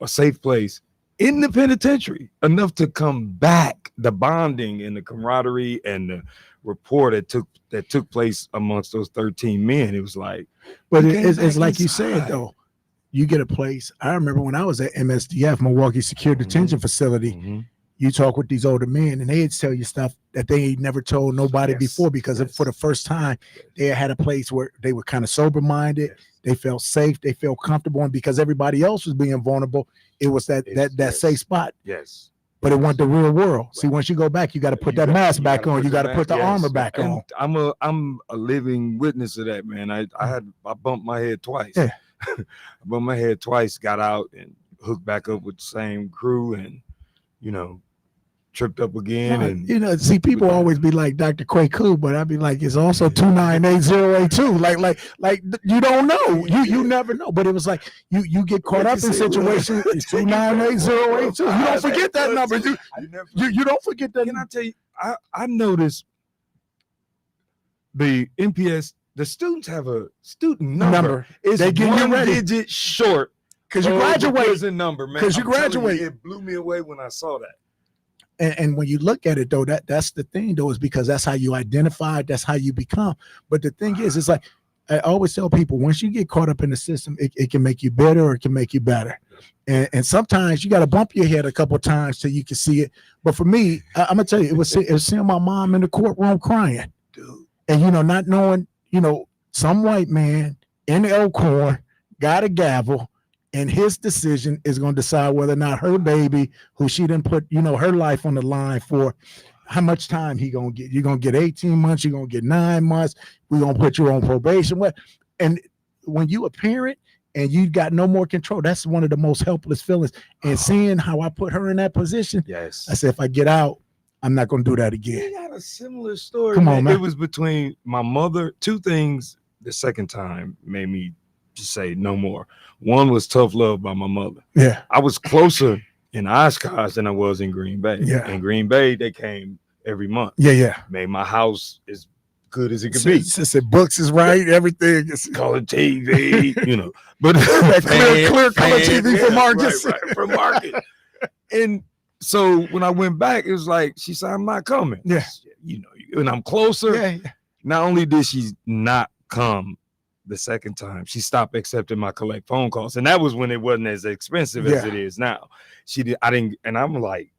S8: a safe place in the penitentiary enough to come back. The bonding and the camaraderie and the rapport that took place amongst those 13 men, it was like,
S6: but it's like you said though. You get a place. I remember when I was at MSDF, Milwaukee Secure Detention Facility, you talk with these older men and they'd tell you stuff that they ain't never told nobody before, because for the first time, they had a place where they were kind of sober-minded. They felt safe. They felt comfortable. And because everybody else was being vulnerable, it was that safe spot.
S8: Yes.
S6: But it wasn't the real world. See, once you go back, you got to put that mask back on. You got to put the armor back on.
S8: I'm a living witness of that, man. I bumped my head twice.
S6: Yeah.
S8: I bumped my head twice, got out and hooked back up with the same crew, and tripped up again. And
S6: see, people always be like Dr. Kwaku, but I'd be like, it's also 298082. Like you don't know. You never know. But it was like you get caught up in situations. It's 298082. You don't forget that number. You don't forget that.
S8: Can I tell you, I noticed the NPS, the students have a student number. It's
S6: they get you ready.
S8: Digit short.
S6: Because you graduate.
S8: Number, man.
S6: Because you graduate.
S8: It blew me away when I saw that.
S6: And when you look at it though, that's the thing though, is because that's how you identify, that's how you become. But the thing is, it's like I always tell people, once you get caught up in the system, it can make you better or it can make you better. And sometimes you got to bump your head a couple of times till you can see it. But for me, I'm gonna tell you, it was seeing my mom in the courtroom crying, dude, and not knowing, some white man in the Elkhorn got a gavel, and his decision is going to decide whether or not her baby, who she didn't put, her life on the line for, how much time he going to get. You're going to get 18 months. You're going to get 9 months. We're going to put you on probation. And when you a parent and you got no more control, that's one of the most helpless feelings. And seeing how I put her in that position,
S8: yes,
S6: I said, if I get out, I'm not going to do that again.
S8: We got a similar story.
S6: Come on, man.
S8: It was between my mother. Two things the second time made me just say no more. One was tough love by my mother.
S6: Yeah.
S8: I was closer in Oshkosh than I was in Green Bay.
S6: Yeah.
S8: In Green Bay, they came every month.
S6: Yeah.
S8: Made my house as good as it could be.
S6: Said books is right, everything is
S8: color TV, but
S6: clear color TV for Marcus.
S8: Right, for Marcus. And so when I went back, it was like, she said, I'm not coming.
S6: Yeah.
S8: And I'm closer.
S6: Yeah.
S8: Not only did she not come the second time, she stopped accepting my collect phone calls. And that was when it wasn't as expensive as it is now. I didn't, and I'm like,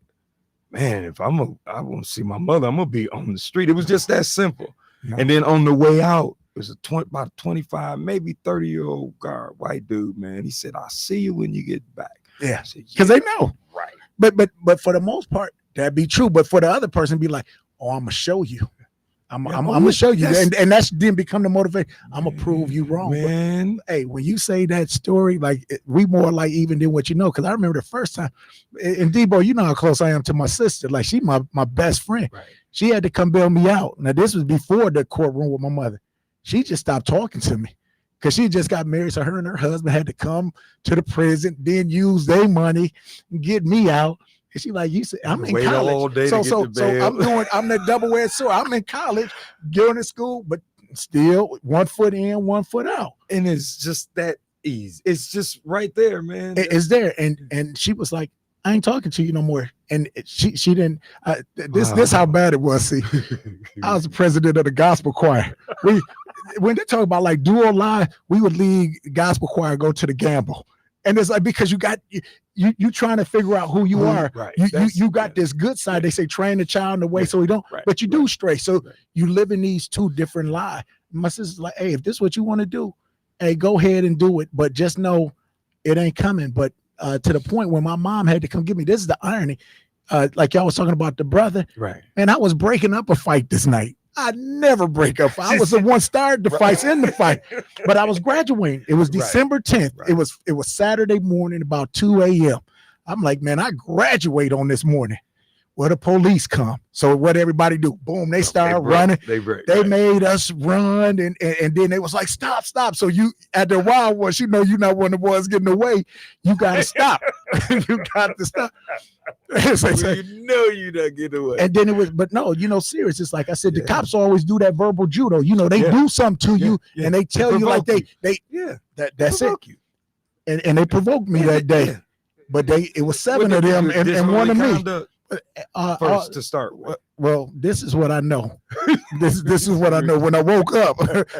S8: man, if I want to see my mother, I'm gonna be on the street. It was just that simple. No. And then on the way out, it was about 25, maybe 30-year-old guard, white dude, man. He said, "I'll see you when you get back."
S6: Yeah, because they know.
S8: Right.
S6: But for the most part, that'd be true. But for the other person, be like, "Oh, I'm gonna show you. I'm gonna show you," and that's then become the motivation. I'm gonna prove you wrong,
S8: man.
S6: But, hey, when you say that story, like we more like even than what you know. Because I remember the first time, and Debo, you know how close I am to my sister. Like she my best friend. Right. She had to come bail me out. Now this was before the courtroom with my mother. She just stopped talking to me because she just got married. So her and her husband had to come to the prison, then use their money and get me out. And she like, you said, I'm in college.
S8: All day
S6: so I'm the double-edged sword. I'm in college, going to school, but still 1 foot in, 1 foot out.
S8: And it's just that easy. It's just right there, man.
S6: It's there. And she was like, I ain't talking to you no more. And she didn't. This how bad it was. See, I was the president of the gospel choir. When they talk about like duo live, we would leave gospel choir, go to the gamble. And it's like, because you trying to figure out who you are.
S8: Right.
S6: You got this good side. They say train the child in the way so he don't, but you do stray. So you live in these two different lives. My sister's like, hey, if this is what you want to do, hey, go ahead and do it. But just know it ain't coming. But to the point where my mom had to come get me. This is the irony. Like y'all was talking about the brother.
S8: Right.
S6: And I was breaking up a fight this night. I never break up. I was the one started the fights in the fight, but I was graduating. It was December 10th. Right. It was Saturday morning, about 2 a.m. I'm like, man, I graduate on this morning. Well, the police come. So what everybody do? Boom, they start running. They made us run, and then they was like, stop. So you at the Wild West, you know you're not one of the ones getting away. You gotta stop. You got to stop.
S8: Well, you know you not getting away.
S6: And then it was, but no, serious. It's like I said, the cops always do that verbal judo. They do something to you, and they tell you like that's it.
S8: You.
S6: And they provoked me that day. Yeah. But it was 7 of them and one of me.
S8: First to start with.
S6: Well, this is what I know. This is what I know. When I woke up,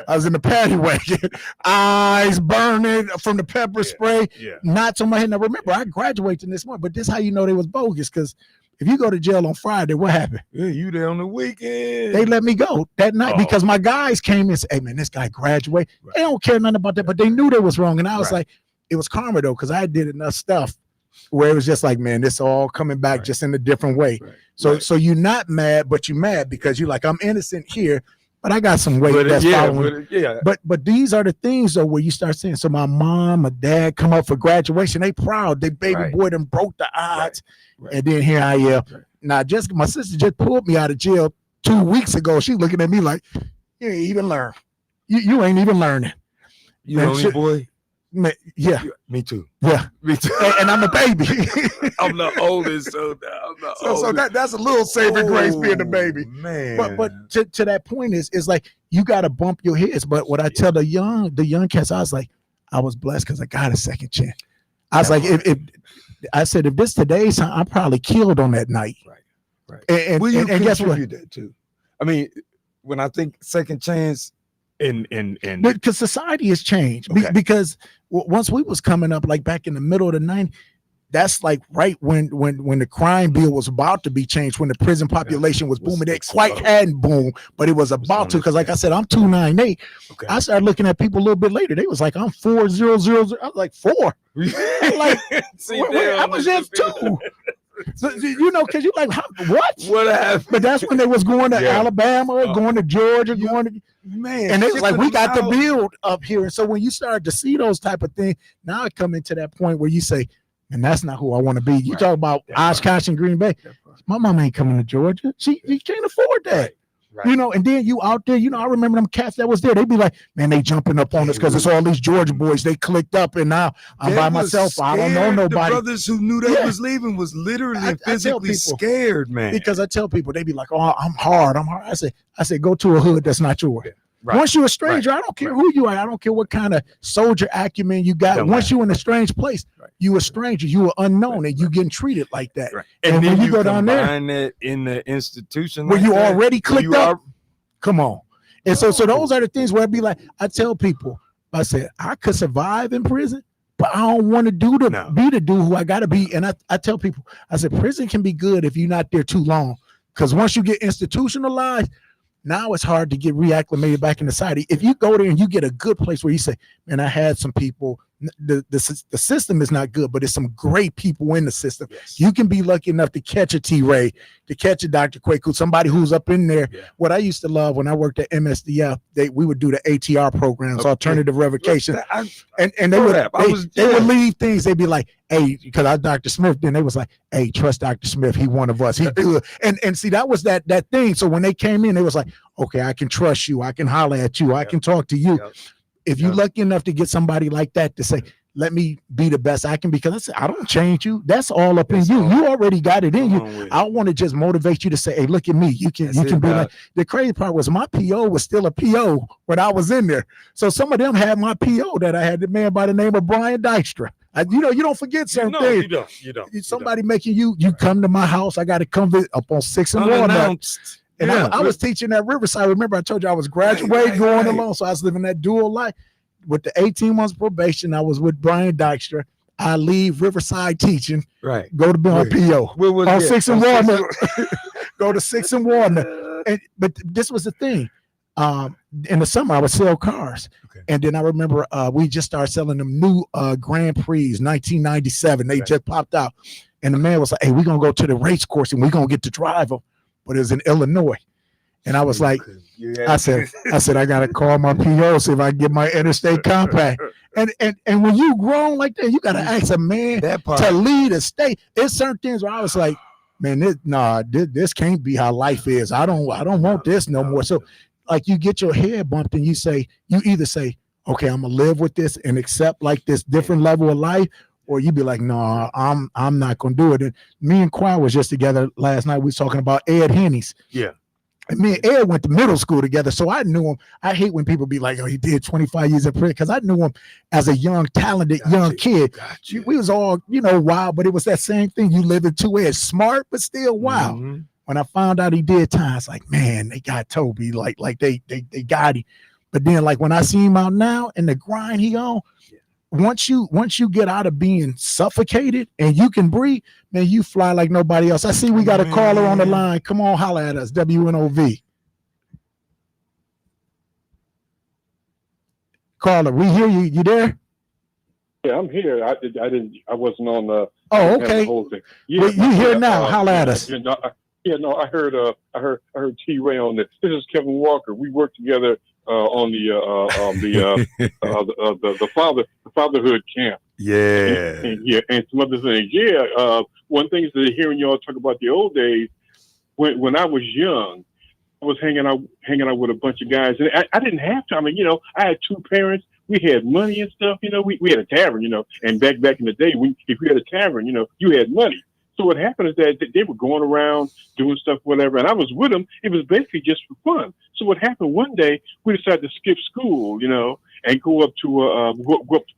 S6: I was in the paddy wagon, eyes burning from the pepper spray, knots on my head. Now remember, I graduated this morning, but this is how you know they was bogus, because if you go to jail on Friday, what happened?
S8: Yeah, you there on the weekend.
S6: They let me go that night because my guys came and said, hey man, this guy graduated. Right. They don't care nothing about that, but they knew they was wrong. And I was like, it was karma though, because I did enough stuff where it was just like, man, this all coming back just in a different way. Right. So you're not mad, but you're mad because you're like, I'm innocent here, but I got some weight that's following. But these are the things though where you start saying, so my mom, my dad come up for graduation, they proud, they baby boy them broke the odds. Right. And then here I am. Right. Now my sister just pulled me out of jail 2 weeks ago. She looking at me like, you ain't even learn. You ain't even learning.
S8: You the only boy?
S6: Yeah,
S8: me too.
S6: Yeah,
S8: me too.
S6: And I'm the baby.
S8: I'm the oldest, so
S6: that's a little saving grace being the baby,
S8: man.
S6: But to that point is like you got to bump your heads. But what I tell the young cats, I was like, I was blessed because I got a second chance. I was like, if this today's time, I probably killed on that night.
S8: Right.
S6: And guess what?
S8: That too. I mean, when I think second chance. And
S6: because society has changed because once we was coming up, like back in the middle of the 90s, that's like right when the crime bill was about to be changed, when the prison population was booming. They quite hadn't boomed, but it was about to, because like I said, I'm 298. I started looking at people a little bit later. They was like, I'm 4000. I was like 4. Like, I was just 2. So, because you're like, what happened? But that's when they was going to Alabama, going to Georgia, going to and they was like, we got to build up here. And so when you start to see those type of things, now I come into that point where you say, and that's not who I want to be. You talk about Oshkosh and Green Bay. My mom ain't coming to Georgia. She can't afford that. Right. And then you out there, I remember them cats that was there. They'd be like, man, they jumping up on us because it's all these Georgia boys. They clicked up, and now I'm by myself. I don't know nobody.
S8: The brothers who knew they was leaving was literally physically scared, man.
S6: Because I tell people, they be like, oh, I'm hard. I say, go to a hood that's not yours. Right. Once you're a stranger, I don't care who you are. I don't care what kind of soldier acumen you got. Once you're in a strange place, you a stranger, you are unknown, and you getting treated like that.
S8: Right. And then when you go down there, that in the institution
S6: where you already clicked up. Come on. And so those are the things where I'd be like, I tell people, I said, I could survive in prison, but I don't want to
S8: No.
S6: be the dude who I gotta be. And I tell people, I said, prison can be good if you're not there too long. Because once you get institutionalized, now it's hard to get reacclimated back in society. If you go there and you get a good place where you say, man, I had some people, the system is not good, but there's some great people in the system.
S8: Yes.
S6: You can be lucky enough to catch a T-Ray, to catch a Dr. Kwaku, somebody who's up in there.
S8: Yeah.
S6: What I used to love when I worked at MSDF, we would do the ATR programs,
S8: Okay.
S6: alternative revocation. And they
S8: know
S6: would
S8: that.
S6: they would leave things. They'd be like, hey, because I Dr. Smith, then they was like, hey, trust Dr. Smith. He one of us. He good. And see, that was that thing. So when they came in, they was like, okay, I can trust you. I can holler at you. I can talk to you. If you're lucky enough to get somebody like that to say, let me be the best I can, because I don't change you. That's all up in you. You already got it in you. I want to just motivate you to say, hey, look at me. You can be like. The crazy part was my PO was still a PO when I was in there. So some of them had my PO that I had, the man by the name of Brian Dykstra. You don't forget certain things.
S8: You don't.
S6: Somebody making you come to my house. I got to come up on 6 and 1. And I was teaching at Riverside. Remember, I told you I was graduating, going along. So I was living that dual life. With the 18 months probation, I was with Brian Dykstra. I leave Riverside teaching, go to be on PO. On 6 and 1. Go to 6 and 1. But this was the thing. In the summer, I would sell cars. And then I remember we just started selling them new Grand Prix, 1997. They just popped out. And the man was like, hey, we're going to go to the race course and we're going to get to drive them. But it was in Illinois. And I was like, I said, I got to call my PO, see if I can get my interstate compact. And when you grown like that, you got to ask a man to lead a state. There's certain things where I was like, man, this can't be how life is. I don't want this no more. So like you get your head bumped and you either say, okay, I'm gonna live with this and accept like this different level of life, or you be like, no, I'm not gonna do it. And me and Quan was just together last night. We was talking about Ed Hennies.
S8: Yeah.
S6: And me and Ed went to middle school together. So I knew him. I hate when people be like, oh, he did 25 years in prison, because I knew him as a young, talented young kid. We was all, wild, but it was that same thing. You live in 2 Ed, smart, but still wild. Mm-hmm. When I found out he did time, I was like, man, they got Toby. Like they got him. But then like when I see him out now and the grind he on, once you get out of being suffocated and you can breathe, man, you fly like nobody else. I see we got a caller on the line. Come on, holler at us, WNOV. Caller, we hear you. You there?
S9: Yeah, I'm here. I wasn't on the.
S6: Oh, okay. The whole thing. Yeah, well, you here now? Holler at us.
S9: I heard T-Ray on this. This is Kevin Walker. We worked together on the fatherhood camp.
S8: Yeah.
S9: And some other things. Yeah. One thing is that hearing y'all talk about the old days, when I was young, I was hanging out with a bunch of guys, and I didn't have to. I mean, I had 2 parents. We had money and stuff. We had a tavern. And back in the day, if you had a tavern, you had money. So what happened is that they were going around doing stuff, whatever, and I was with them. It was basically just for fun. So what happened one day, we decided to skip school, and go up to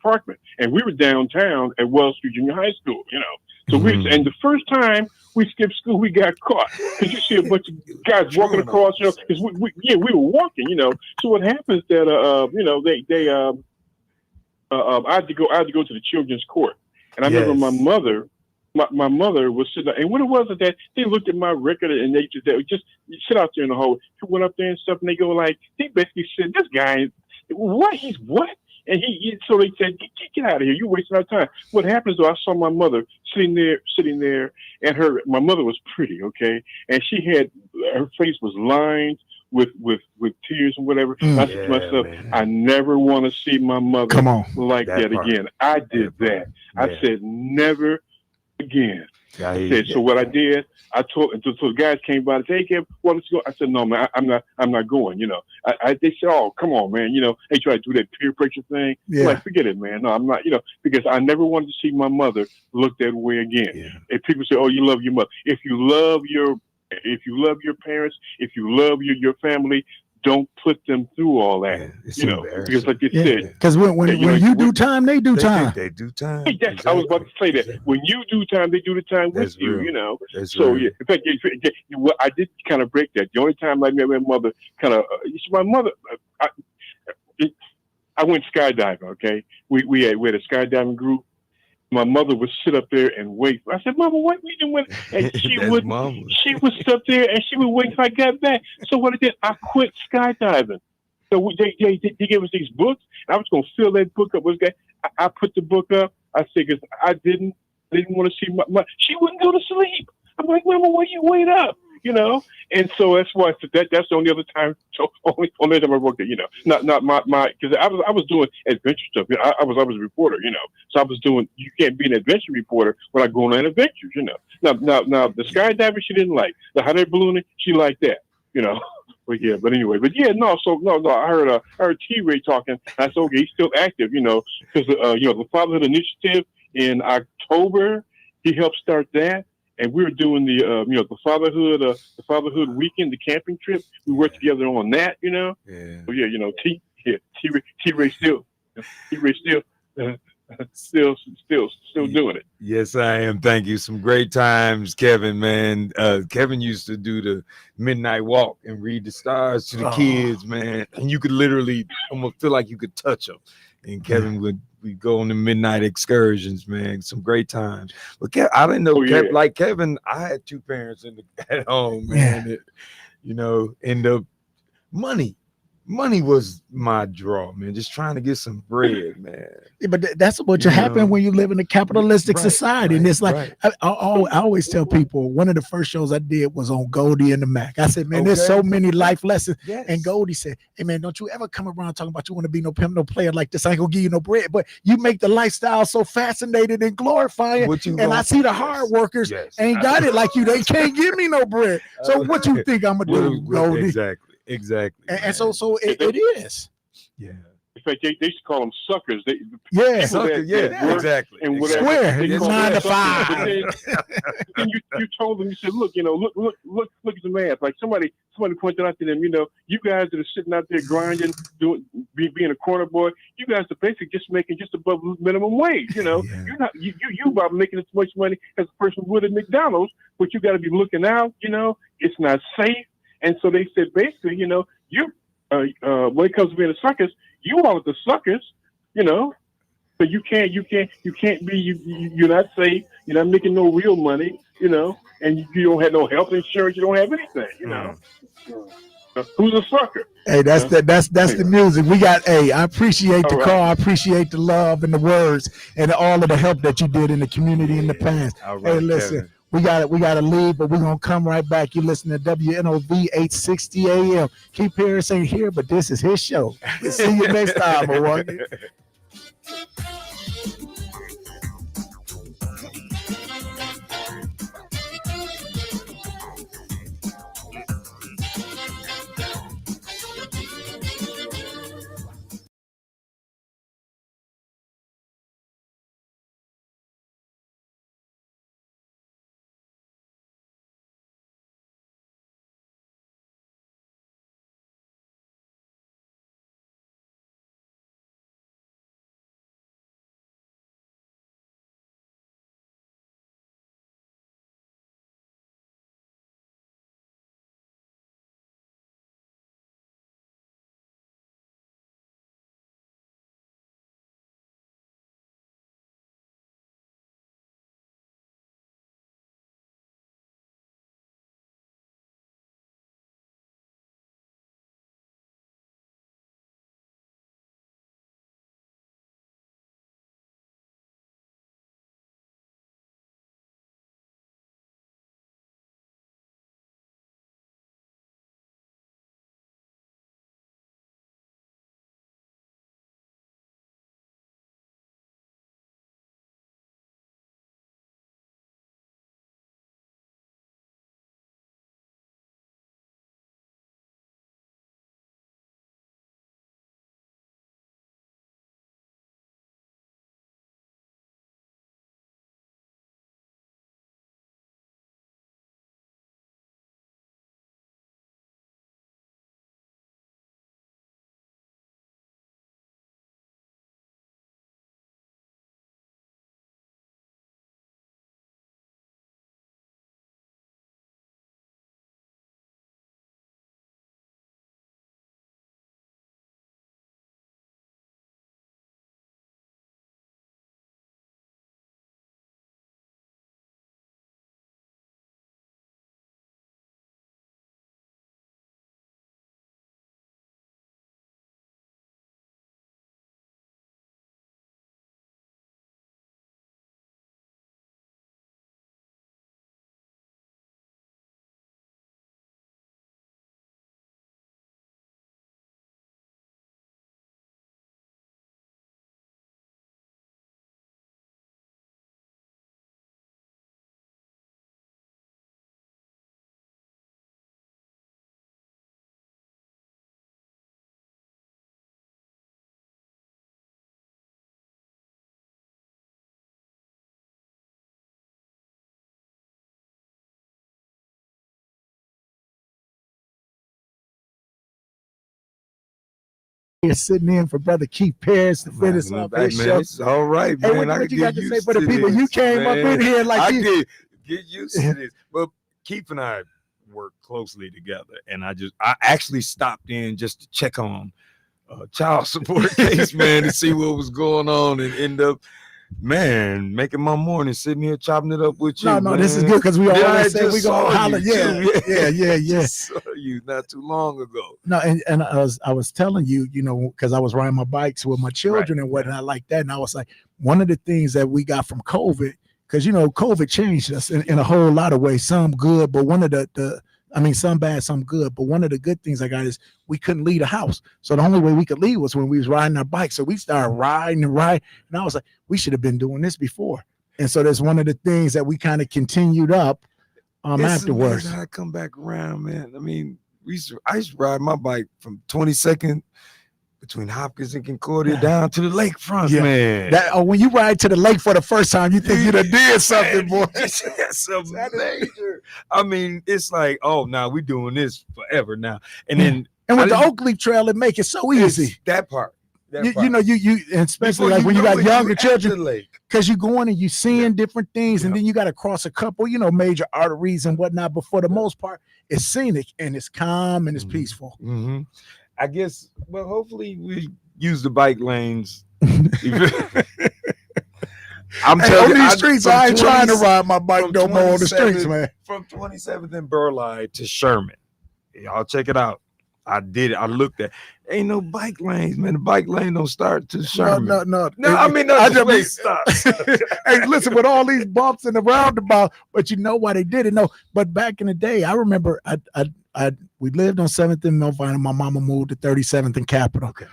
S9: Parkman, and we were downtown at Wells Street Junior High School, So and the first time we skipped school, we got caught because you see a bunch of guys walking across, because we were walking, So what happens that I had to go to the children's court, and I remember my mother. My mother was sitting there, and what it was is that they looked at my record and they just sit out there in the hole. He went up there and stuff, and they go like, they basically said, "This guy, what? He's what?" And so they said, "Get out of here! You're wasting our time." What happens though? I saw my mother sitting there, and my mother was pretty, okay, and her face was lined with tears and whatever. I said to myself, man, I never want to see my mother like that again. I did that. I said never again. I said, so what I did, I told, so the guys came by and said, hey, Kev, well, let's go. I said, no, man, I'm not going, they said, oh, come on, man, they try to do that peer pressure thing. Yeah. I'm like, forget it, man. No, I'm not, because I never wanted to see my mother look that way again. Yeah. If people say, oh, you love your mother. If you love your parents, if you love your family, don't put them through all that, because like you said,
S6: because when you do time, they do time.
S8: They do time.
S9: Exactly. I was about to say that. When you do time, they do the time with you,
S8: That's
S9: so
S8: real.
S9: Yeah, in fact, I did kind of break that. The only time I met my mother, my mother, I went skydiving. Okay, we had a skydiving group. My mother would sit up there and wait. I said, "Mama, what we doing?" And she would sit up there and she would wait till I got back. So what I did, I quit skydiving. So they gave us these books. I was going to fill that book up. I put the book up. I said, because I didn't want to see my. She wouldn't go to sleep. I'm like, Mama, why you wait up? You know, and so that's why I said that's the only other time. So only time I worked it. You know, not my because I was doing adventure stuff. You know, I was a reporter. You know, so I was doing. You can't be an adventure reporter without going on adventures. You know, now the skydiving she didn't like. The hot air ballooning she liked that. You know. But yeah, no. So no. I heard T-Ray talking. I said, okay, he's still active, you know, because the Fatherhood Initiative in October, he helped start that, and we were doing the Fatherhood weekend, the camping trip. We worked together on that, you know.
S8: Yeah.
S9: So yeah, you know, T-Ray still doing it.
S8: Yes, I am. Thank you. Some great times, Kevin, man. Kevin used to do the midnight walk and read the stars to the kids, man. And you could literally almost feel like you could touch them. And Kevin would go on the midnight excursions, man. Some great times. But I didn't know, like Kevin, I had two parents at home, man. That, you know, and the money was my draw, man. Just trying to get some bread, man.
S6: Yeah, but that's what you happen when you live in a capitalistic society. And it's like, I always tell people, one of the first shows I did was on Goldie and the Mac. I said, man, there's so many life lessons. And Goldie said, hey, man, don't you ever come around talking about you want to be no pimp, no player like this. I ain't gonna give you no bread. But you make the lifestyle so fascinating and glorifying. And I see the hard workers ain't got it like you. They can't give me no bread. So what you think I'm gonna do, Goldie?
S8: Exactly.
S6: And so it is.
S8: Yeah.
S9: In fact, they used to call them suckers.
S8: Exactly.
S9: And whatever.
S6: Square. It's 9 to 5.
S9: Then you told them, you said, look at the math. Like somebody pointed out to them, you know, you guys that are sitting out there grinding, being a corner boy, you guys are basically just making just above minimum wage. You know, you're not you about making as much money as a person would at McDonald's, but you got to be looking out. You know, it's not safe. And so they said, basically, you know, you when it comes to being a suckers, you all are the suckers, you know. So you can't be you're not safe. You're not making no real money, you know, and you don't have no health insurance. You don't have anything, you know. Who's a sucker?
S6: Hey, that's the music. We got. Hey, I appreciate the call. I appreciate the love and the words and all of the help that you did in the community in the past. Hey, listen. Kevin. We got to leave, but we're going to come right back. You listen to WNOV 860 AM. Keith Parris ain't here, but this is his show. We'll see you next time, Milwaukee. You're sitting in for Brother Keith Parris to finish off his show.
S8: It's all right,
S6: Hey,
S8: man.
S6: what you got to say for the people? You came up in here like
S8: I
S6: you.
S8: did get used to this. But Keith and I work closely together, and I actually stopped in just to check on child support case, man, to see what was going on, and end up, man, making my morning sitting here chopping it up with you.
S6: No,
S8: man.
S6: this is good because we always say we
S8: saw
S6: gonna holler.
S8: you,
S6: Yeah.
S8: Just saw you not too long ago.
S6: No, and I was telling you, because I was riding my bikes with my children and whatnot like that, and I was like, one of the things that we got from COVID, because COVID changed us in a whole lot of ways, some good, but one of some bad, some good. But one of the good things I got is we couldn't leave the house. So the only way we could leave was when we was riding our bikes. So we started riding. And I was like, we should have been doing this before. And so that's one of the things that we kind of continued up afterwards.
S8: I come back around, man. I mean, I used to ride my bike from 22nd between Hopkins and Concordia down to the lakefront, man.
S6: When you ride to the lake for the first time, you think you done did something, boy.
S8: Something major. I mean, it's like, now we're doing this forever now. And then
S6: with the Oak Leaf Trail, it make it so easy.
S8: That part.
S6: You especially like when you got younger children, because you going and you seeing different things, and then you got to cross a couple, major arteries and whatnot. But for the most part, it's scenic and it's calm and it's peaceful.
S8: Mm-hmm. I guess, well, hopefully we use the bike lanes. I'm telling you,
S6: these streets, I ain't trying to ride my bike no more on the streets, man.
S8: From 27th and Burleigh to Sherman. Y'all check it out. I did it. I looked at. Ain't no bike lanes, man. The bike lane don't start to Sherman.
S6: No.
S8: I mean, no, just stops.
S6: Hey, listen, with all these bumps in the roundabout, but you know why they did it. No, but back in the day, I remember we lived on 7th and Melvina. My mama moved to 37th and Capitol. Okay.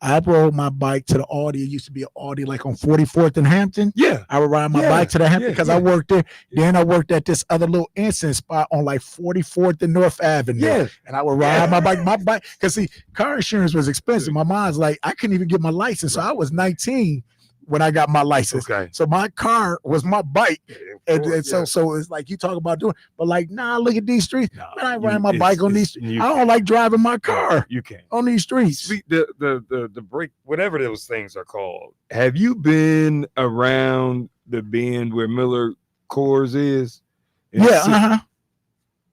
S6: I rode my bike to the Audi. It used to be an Audi like on 44th and Hampton.
S8: Yeah.
S6: I would ride my bike to the Hampton because I worked there. Then I worked at this other little incense spot on like 44th and North Avenue. Yeah. And I would ride my bike. Because see, car insurance was expensive. My mom's like, I couldn't even get my license. So I was 19 when I got my license. Okay. So my car was my bike. So it's like you talk about doing, but like, look at these streets. Man, I ride my bike on these streets. I don't like driving my car.
S8: You can't
S6: on these streets.
S8: The break, whatever those things are called. Have you been around the bend where Miller Coors is?
S6: Yeah.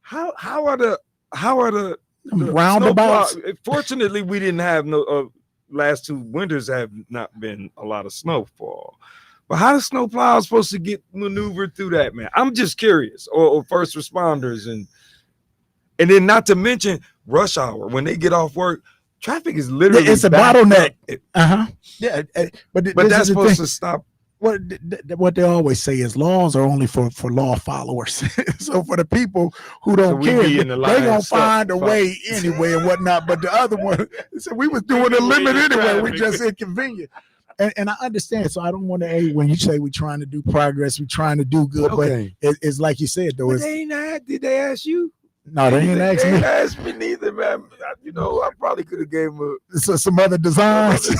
S8: How are the
S6: roundabouts?
S8: Fortunately, we didn't have no. Last 2 winters have not been a lot of snowfall, but how the snowplow supposed to get maneuvered through that, man? I'm just curious. Or first responders, and then not to mention rush hour when they get off work. Traffic is literally
S6: it's a bottleneck. Yeah, but
S8: that's supposed to stop.
S6: What they always say is laws are only for law followers. So for the people who don't care, they gonna find a way anyway and whatnot. But the other one, so we was doing the limit anyway. We just inconvenient. And I understand. So I don't want to. When you say we're trying to do progress, we're trying to do good, but it's like you said though.
S8: Did they ask you?
S6: No, they ain't asked me.
S8: They asked me neither, man. I probably could have gave them
S6: some other designs.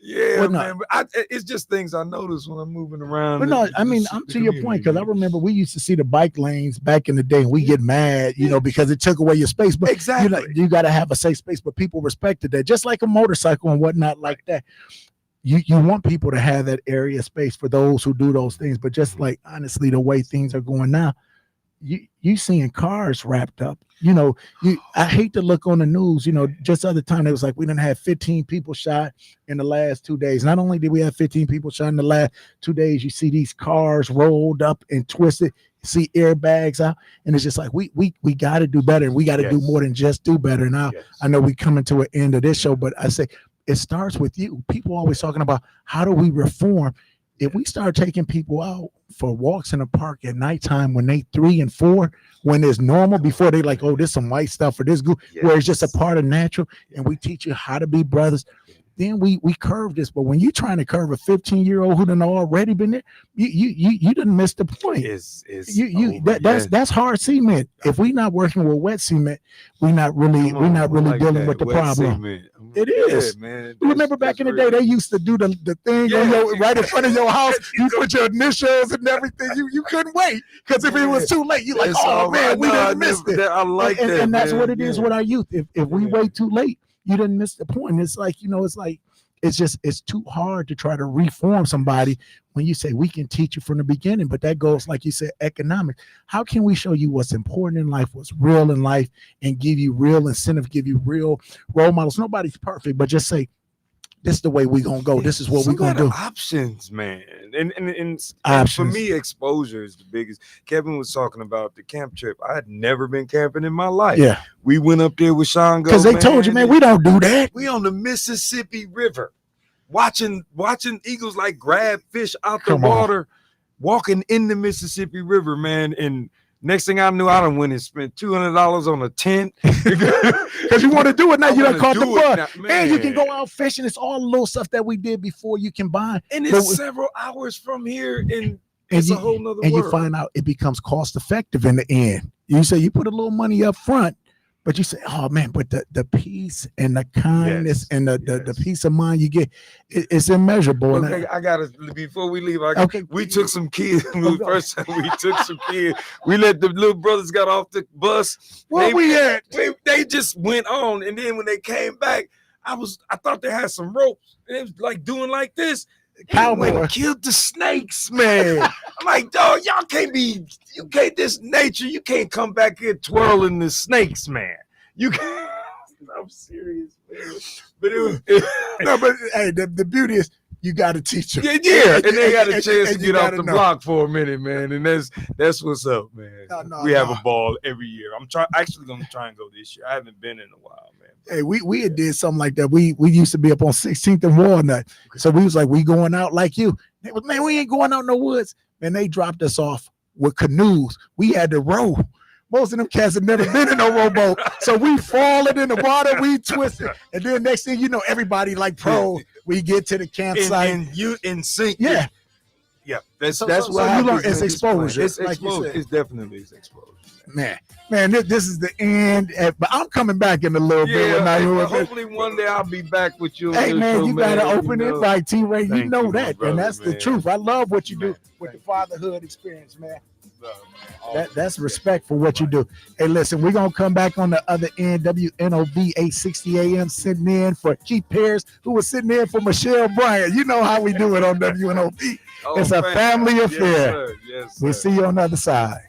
S8: Yeah, man. But it's just things I notice when I'm moving around.
S6: But no, I mean, I'm to your point, because I remember we used to see the bike lanes back in the day, and we get mad, because it took away your space. But
S8: exactly,
S6: you got to have a safe space. But people respected that, just like a motorcycle and whatnot like that. You want people to have that area space for those who do those things. But just like honestly, the way things are going now, you seeing cars wrapped up. I hate to look on the news, just the other time it was like we didn't have 15 people shot in the last 2 days. Not only did we have 15 people shot in the last 2 days, you see these cars rolled up and twisted, you see airbags out, and it's just like we got to do better, and we got to do more than just do better. Now I know we coming to an end of this show, but I say it starts with you. People always talking about how do we reform. If we start taking people out for walks in the park at nighttime when they 3 and 4, when it's normal, before they like, oh, this some white stuff or this group, where it's just a part of natural, and we teach you how to be brothers. then we curve this. But when you're trying to curve a 15-year-old who done already been there, you didn't miss the point. That's hard cement. If we not working with wet cement, we're not really dealing with the problem. Cement. It is, man. You remember back in the day, they used to do the thing on right in front of your house. You put your initials and everything. You couldn't wait because if it was too late, you're like, oh man, we didn't miss it.
S8: I like that,
S6: and that's what it is with our youth. If we wait too late, you didn't miss the point. It's like, it's too hard to try to reform somebody when you say we can teach you from the beginning, but that goes, like you said, economic. How can we show you what's important in life, what's real in life, and give you real incentive, give you real role models? Nobody's perfect, but just say, this is the way we're gonna go. This is what we're gonna do.
S8: Options, man. And
S6: options.
S8: For me, exposure is the biggest. Kevin was talking about the camp trip. I had never been camping in my life.
S6: Yeah.
S8: We went up there with Sean
S6: because they told you, man, we don't do that.
S8: We on the Mississippi River, watching eagles like grab fish out the water, walking in the Mississippi River, man. And next thing I knew, I done went and spent $200 on a tent
S6: because you want to do it now. You done caught the bug, and you can go out fishing. It's all the little stuff that we did before you can buy,
S8: and it's several hours from here, and it's a whole nother world.
S6: You find out it becomes cost effective in the end. You say you put a little money up front, but you say, oh man, but the peace and the kindness and the peace of mind you get, it's immeasurable.
S8: Okay, I gotta, before we leave, we took some kids. First time we took some kids, we let the little brothers got off the bus.
S6: Where we at?
S8: They just went on, and then when they came back, I thought they had some ropes. It was like doing like this.
S6: Cowboy
S8: killed the snakes, man. I'm like, dog, this nature, you can't come back here twirling the snakes, man. You can't. I'm serious, man. But
S6: hey, the beauty is you got to teach them.
S8: Yeah, and they got a chance to get off the block for a minute, man. And that's what's up, man. We have a ball every year. I'm actually gonna try and go this year. I haven't been in a while, man.
S6: Hey, we had did something like that. We used to be up on 16th and Walnut. So we was like, we going out like you. They was, man, we ain't going out in the woods. And they dropped us off with canoes. We had to row. Most of them cats have never been in no rowboat. So we falling in the water, we twisted. And then next thing you know, everybody like pro, we get to the campsite.
S8: And you in sync.
S6: Yeah.
S8: Yeah. That's
S6: what you learn. It's exposure.
S8: It's exposure. It's definitely exposure.
S6: Man, this is the end. But I'm coming back in a little bit.
S8: Hopefully one day I'll be back with you.
S6: Hey, man, you got to open it right, T-Ray. You know that. Brother, and that's the truth. I love what you do with the fatherhood experience, man. That's respect for what you do. Hey, listen, we're going to come back on the other end. WNOV 860 AM sitting in for Keith Parris, who was sitting in for Michelle Bryant. You know how we do it on WNOV. It's a family affair.
S8: Yes, sir.
S6: We'll see you on the other side.